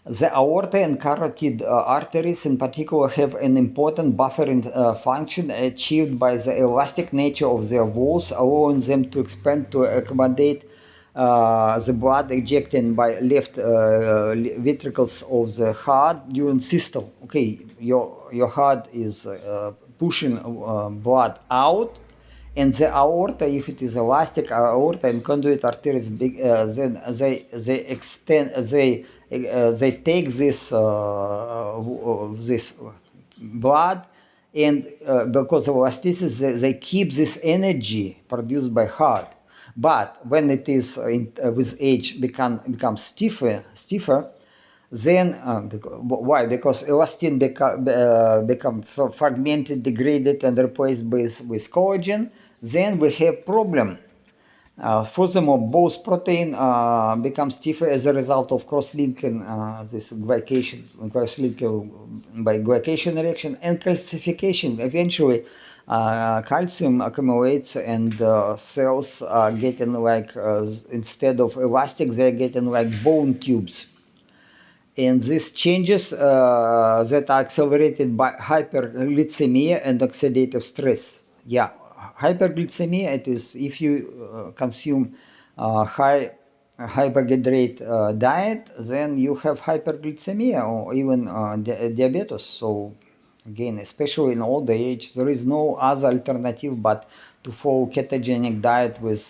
The aorta and carotid arteries in particular have an important buffering function achieved by the elastic nature of their walls, allowing them to expand to accommodate the blood ejected by left ventricles of the heart during systole. Okay, your heart is pushing blood out, and the aorta, if it is elastic aorta and conduit arteries, then they extend, they take this blood, and because of elasticity, they keep this energy produced by heart. But when it is with age becomes stiffer, then why? Because elastin become fragmented, degraded, and replaced with collagen. Then we have problem. Furthermore, both protein become stiffer as a result of cross-linking this glycation, by glycation reaction and calcification. Eventually, calcium accumulates and cells are getting like, instead of elastic, they're getting like bone tubes. And these changes that are accelerated by hyperglycemia and oxidative stress. Yeah, hyperglycemia, it is if you consume high carbohydrate diet, then you have hyperglycemia or even diabetes. So again, especially in older age, there is no other alternative but to follow ketogenic diet with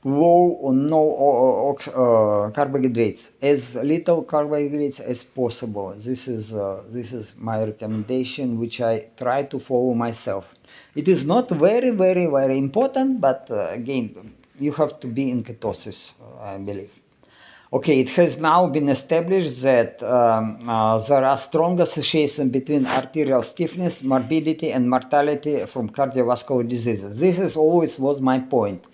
low or no carbohydrates, as little carbohydrates as possible. This is my recommendation, which I try to follow myself. It is not very important, but again, you have to be in ketosis, I believe. Okay, it has now been established that there are strong associations between arterial stiffness, morbidity, and mortality from cardiovascular diseases. This is always was my point.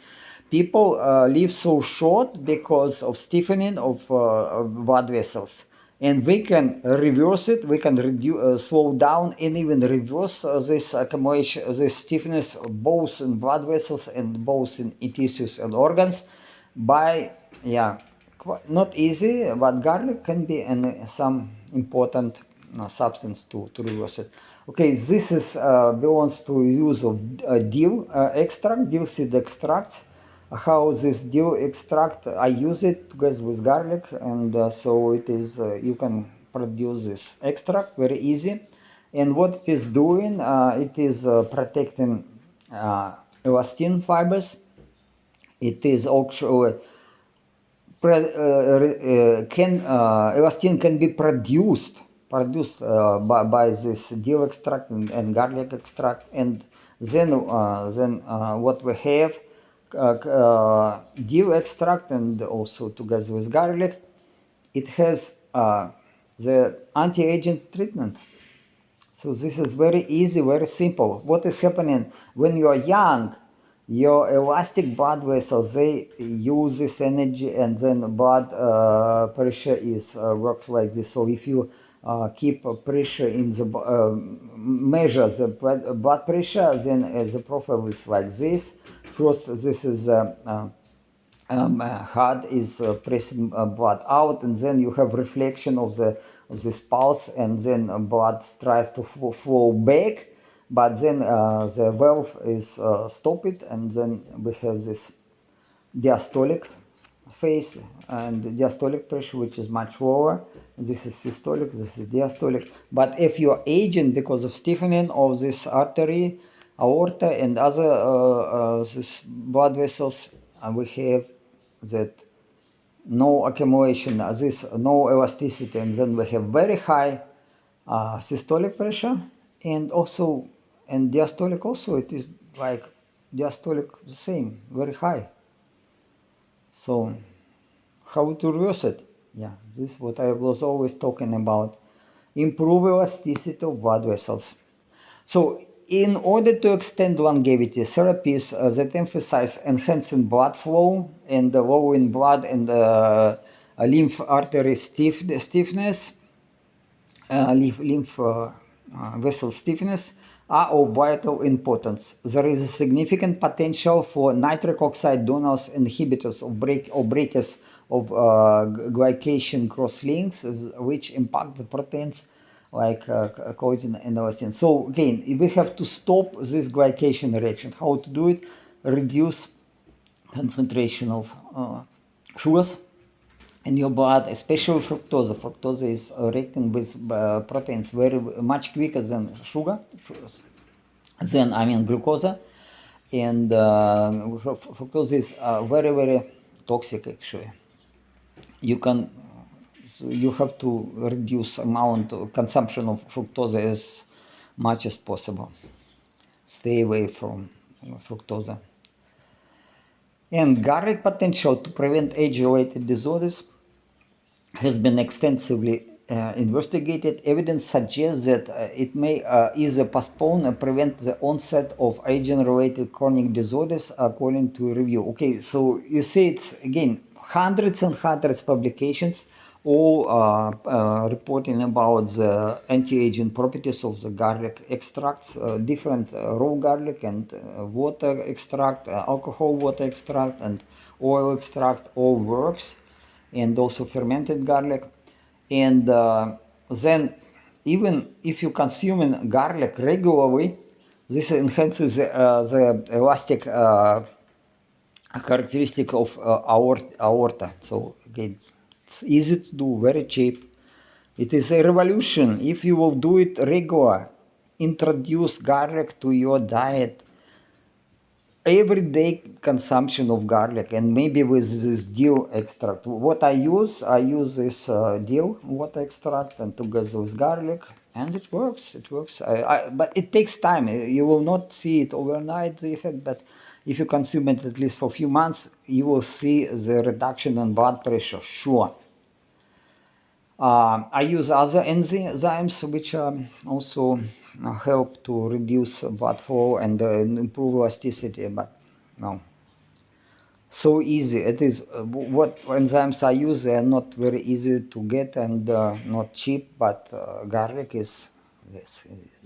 People live so short because of stiffening of blood vessels. And we can reverse it, we can reduce, slow down and even reverse this accumulation, this stiffness both in blood vessels and both in tissues and organs by, yeah, not easy, but garlic can be some important substance to reverse it. Okay, this is belongs to use of dill extract, dill seed extracts. How this dill extract, I use it together with garlic, and so it is, you can produce this extract very easy. And what it is doing, it is protecting elastin fibers. It is actually elastin can be produced by this dill extract and garlic extract, and then what we have, dill extract and also together with garlic, it has the anti-aging treatment. So this is very easy, very simple. What is happening when you are young? Your elastic blood vessels, they use this energy, and then blood pressure is works like this. So if you keep pressure in the measure the blood pressure, then the profile is like this. First, this is heart is pressing blood out, and then you have reflection of this pulse, and then blood tries to flow back, but then the valve is stopped, and then we have this diastolic phase and diastolic pressure, which is much lower. This is systolic, this is diastolic. But if you're aging because of stiffening of this artery, aorta, and other this blood vessels, we have that no accumulation, this no elasticity, and then we have very high systolic pressure, and also, and diastolic also, it is like diastolic the same, very high. So how to reverse it? Yeah, this is what I was always talking about. Improve elasticity of blood vessels. So in order to extend longevity, therapies that emphasize enhancing blood flow and lowering blood and lymph artery stiffness, lymph vessel stiffness, are of vital importance. There is a significant potential for nitric oxide donors, inhibitors or breakers of glycation cross-links, which impact the proteins like collagen and elastin. So again, we have to stop this glycation reaction. How to do it? Reduce concentration of sugars in your blood, especially fructose. Fructose is reacting with proteins very much quicker than sugar, glucose, and fructose is very toxic actually. You have to reduce amount of consumption of fructose as much as possible. Stay away from fructose. And garlic potential to prevent age-related disorders has been extensively investigated. Evidence suggests that it may either postpone or prevent the onset of aging-related chronic disorders, according to a review. Okay, so you see, it's again hundreds and hundreds of publications, all reporting about the anti-aging properties of the garlic extracts, different raw garlic and water extract, alcohol water extract, and oil extract, all works, and also fermented garlic. And then even if you consume garlic regularly, this enhances the elastic characteristic of aorta. So again, it's easy to do, very cheap. It is a revolution. If you will do it regular, introduce garlic to your diet, everyday consumption of garlic, and maybe with this dill extract. What I use this dill water extract and together with garlic, and it works. But it takes time. You will not see it overnight, the effect, but if you consume it at least for a few months, you will see the reduction in blood pressure, sure. I use other enzymes which also help to reduce blood flow and improve elasticity, but no. so easy. It is what enzymes I use. They are not very easy to get and not cheap, but garlic is this,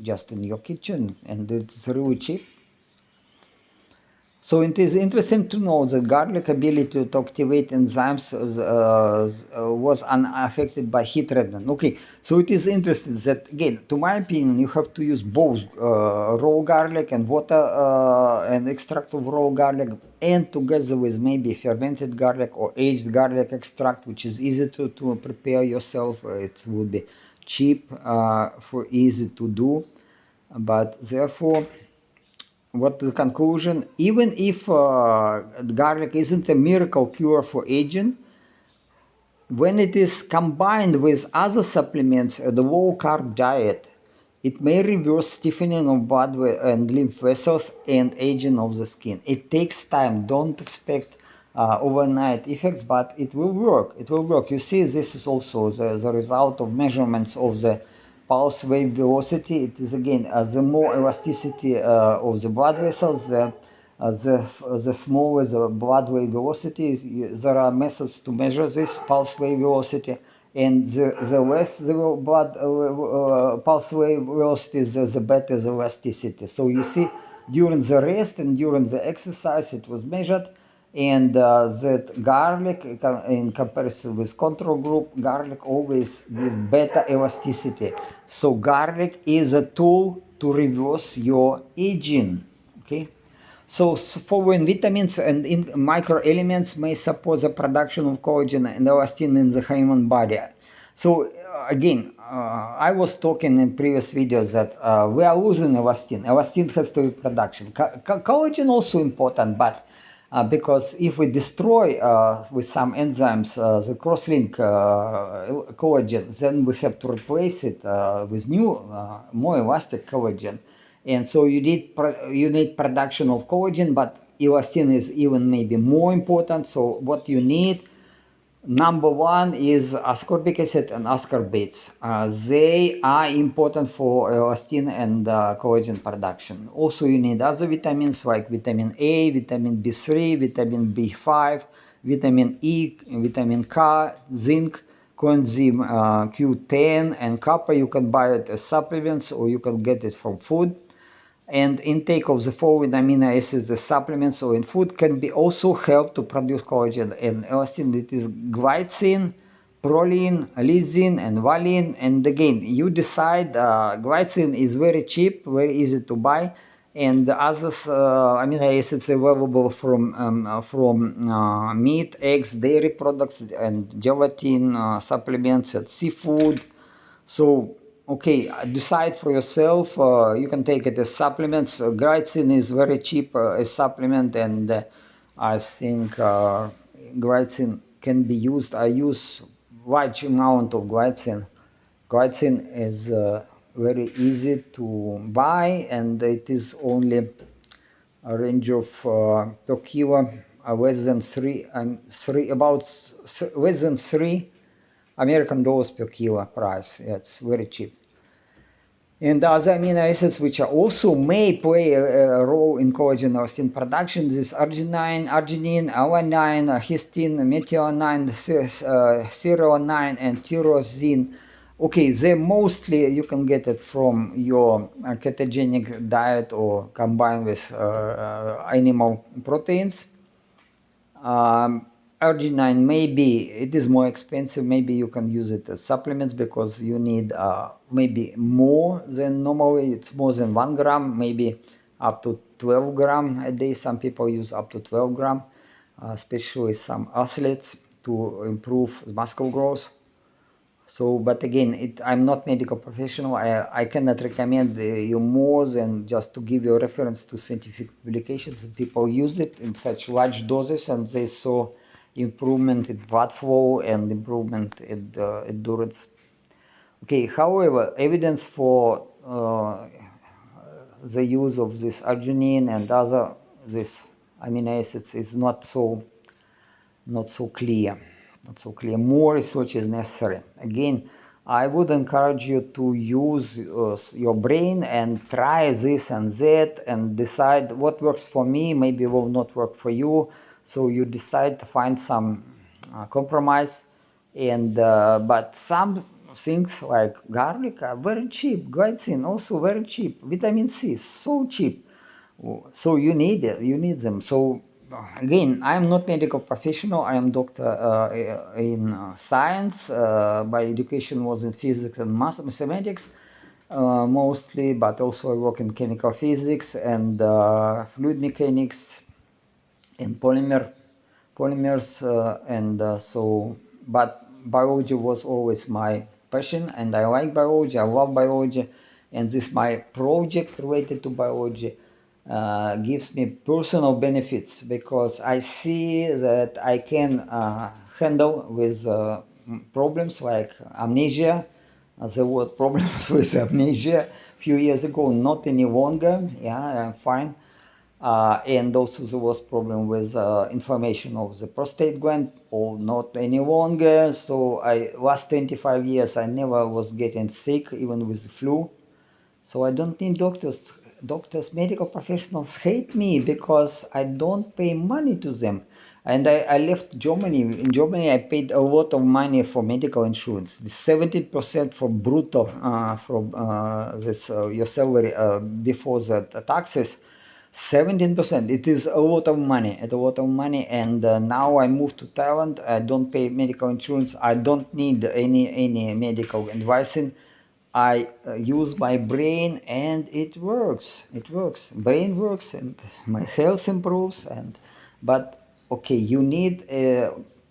just in your kitchen, and it's really cheap. So it is interesting to know that garlic ability to activate enzymes was unaffected by heat treatment. Okay, so it is interesting that, again, to my opinion, you have to use both raw garlic and water and extract of raw garlic, and together with maybe fermented garlic or aged garlic extract, which is easy to prepare yourself. It would be cheap, for easy to do, but therefore, what the conclusion? Even if garlic isn't a miracle cure for aging, when it is combined with other supplements, the low-carb diet, it may reverse stiffening of blood and lymph vessels and aging of the skin. It takes time. Don't expect overnight effects, but it will work. It will work. You see, this is also the result of measurements of the pulse wave velocity. It is, again, the more elasticity of the blood vessels, the smaller the blood wave velocity. There are methods to measure this pulse wave velocity, and the less the blood pulse wave velocity, the better the elasticity. So you see, during the rest and during the exercise, it was measured, and that garlic, in comparison with control group, garlic always give better elasticity. So garlic is a tool to reverse your aging. Okay. So following vitamins and microelements may support the production of collagen and elastin in the human body. So again, I was talking in previous videos that we are losing elastin. Elastin has to be production. Collagen also important, but because if we destroy with some enzymes the cross-link collagen, then we have to replace it with new, more elastic collagen. And so you need production of collagen, but elastin is even maybe more important. So what you need, number one, is ascorbic acid and ascorbates. They are important for elastin and collagen production. Also, you need other vitamins like vitamin A, vitamin B3, vitamin B5, vitamin E, vitamin K, zinc, coenzyme Q10, and copper. You can buy it as supplements, or you can get it from food. And intake of the following amino acids, the supplements or in food, can be also help to produce collagen and elastin. It is glycine, proline, lysine, and valine. And again, you decide. Glycine is very cheap, very easy to buy, and the others amino acids available from meat, eggs, dairy products, and gelatin supplements, and seafood. So, okay, decide for yourself. You can take it as supplements. Glycine is very cheap as supplement, and I think glycine can be used. I use large amount of glycine. Glycine is very easy to buy, and it is only a range of per kilo less than less than $3 American per kilo price. It's very cheap. And other amino acids which are also may play a role in collagen elastin production, this arginine, L-arginine, histine, methionine, serine, and tyrosine. Okay, they mostly you can get it from your ketogenic diet or combined with animal proteins. Arginine, maybe it is more expensive. Maybe you can use it as supplements because you need maybe more than normally. It's more than 1 gram, maybe up to 12 gram a day. Some people use up to 12 gram, especially some athletes, to improve muscle growth. So, but again, I'm not medical professional. I cannot recommend you more than just to give you a reference to scientific publications. And people use it in such large doses, and they saw improvement in blood flow and improvement in endurance. Okay, however, evidence for the use of this arginine and other these amino acids is not so clear. Not so clear. More research is necessary. Again, I would encourage you to use your brain and try this and that and decide what works for me, maybe will not work for you. So you decide to find some compromise, and but some things like garlic are very cheap, glycine also very cheap, vitamin C so cheap. So you need it, you need them. So again, I am not medical professional. I am doctor in science. My education was in physics and mathematics mostly, but also I work in chemical physics and fluid mechanics and polymers, and so. But biology was always my passion, and I like biology. I love biology, and this my project related to biology gives me personal benefits because I see that I can handle with problems like amnesia. There were problems with amnesia a few years ago, not any longer. Yeah, I'm fine. And also there was problem with inflammation of the prostate gland, or not any longer. So I last 25 years I never was getting sick, even with the flu. So I don't need doctors. Doctors, medical professionals hate me because I don't pay money to them. And I left Germany. In Germany, I paid a lot of money for medical insurance. 70% for brutto from this your salary before the taxes. 17%. It is a lot of money. It's a lot of money. And now I moved to Thailand. I don't pay medical insurance. I don't need any medical advising. I use my brain and it works. It works. Brain works and my health improves. And but okay, you need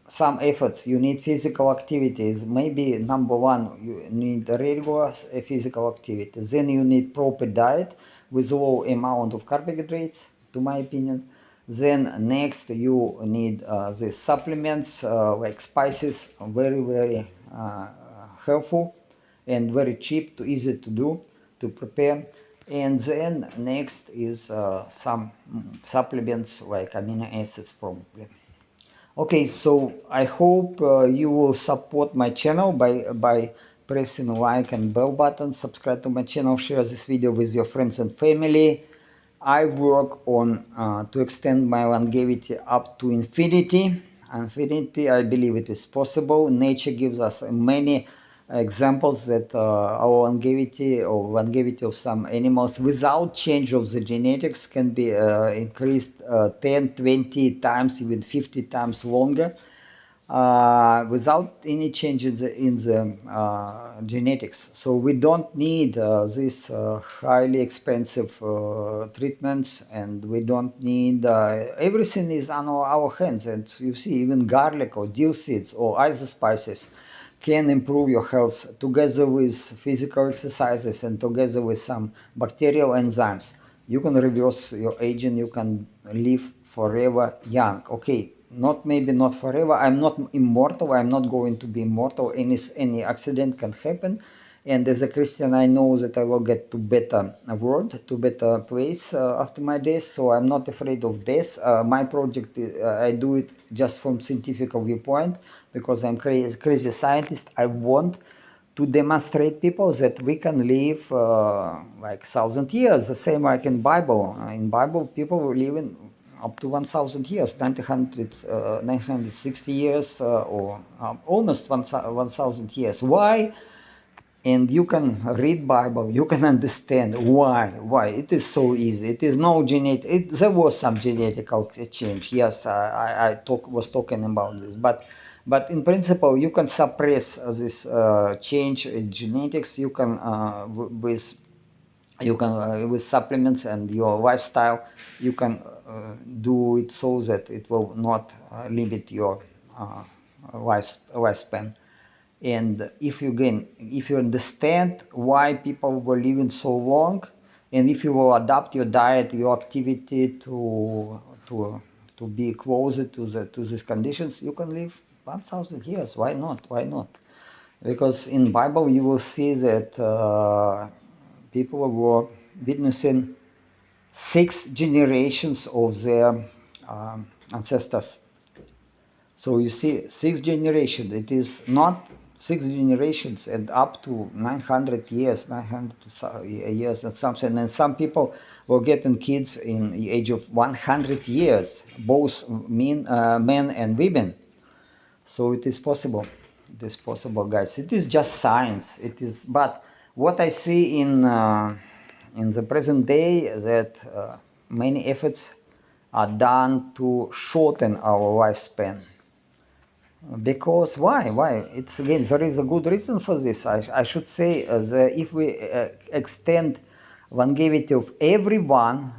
some efforts. You need physical activities. Maybe number one, you need regular physical activity. Then you need proper diet with low amount of carbohydrates, to my opinion. Then next you need the supplements like spices, very helpful and very cheap, easy to do, to prepare. And then next is some supplements like amino acids probably. Okay, so I hope you will support my channel by pressing like and bell button, subscribe to my channel, share this video with your friends and family. I work on to extend my longevity up to infinity. Infinity, I believe it is possible. Nature gives us many examples that our longevity or longevity of some animals without change of the genetics can be increased 10, 20 times, even 50 times longer. Without any change in the genetics. So we don't need these highly expensive treatments, and we don't need everything is on our hands. And you see, even garlic or dill seeds or other spices can improve your health together with physical exercises and together with some bacterial enzymes. You can reverse your aging, you can live forever young. Okay, maybe not forever. I'm not immortal. I'm not going to be immortal. Any accident can happen. And as a Christian, I know that I will get to better world, to better place after my death. So I'm not afraid of death. My project, I do it just from scientific viewpoint because I'm crazy scientist. I want to demonstrate people that we can live like 1,000 years, the same like in Bible. In Bible, people were living up to 1,000 years, 960 years, or almost 1,000 years. Why? And you can read Bible, you can understand why. It is so easy. It is no genetic. There was some genetical change. Yes, was talking about this, but in principle, you can suppress this change in genetics. You can with supplements and your lifestyle, you can do it so that it will not limit your lifespan. And if you understand why people were living so long, and if you will adapt your diet, your activity to be closer to these conditions, you can live 1,000 years. Why not? Because in Bible you will see that people were witnessing 6 generations of their ancestors. So you see, 6 generations. It is not 6 generations and up to 900 years, 900 years and something. And some people were getting kids in the age of 100 years, both men and women. So it is possible. It is possible, guys. It is just science. It is, but what I see in the present day that many efforts are done to shorten our lifespan. Because why? It's again, there is a good reason for this. I should say that if we extend longevity of everyone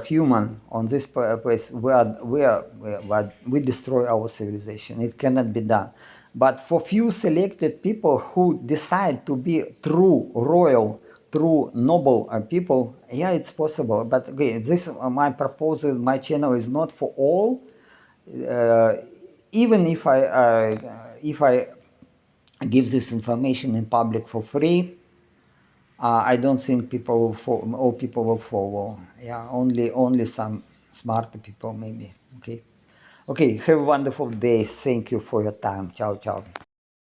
human on this place, we destroy our civilization. It cannot be done. But for few selected people who decide to be true royal, true noble people, yeah, it's possible. But again, this my proposal. My channel is not for all. Even if I give this information in public for free, I don't think all people will follow. Yeah, only some smart people maybe. Okay. Have a wonderful day. Thank you for your time. Ciao, ciao.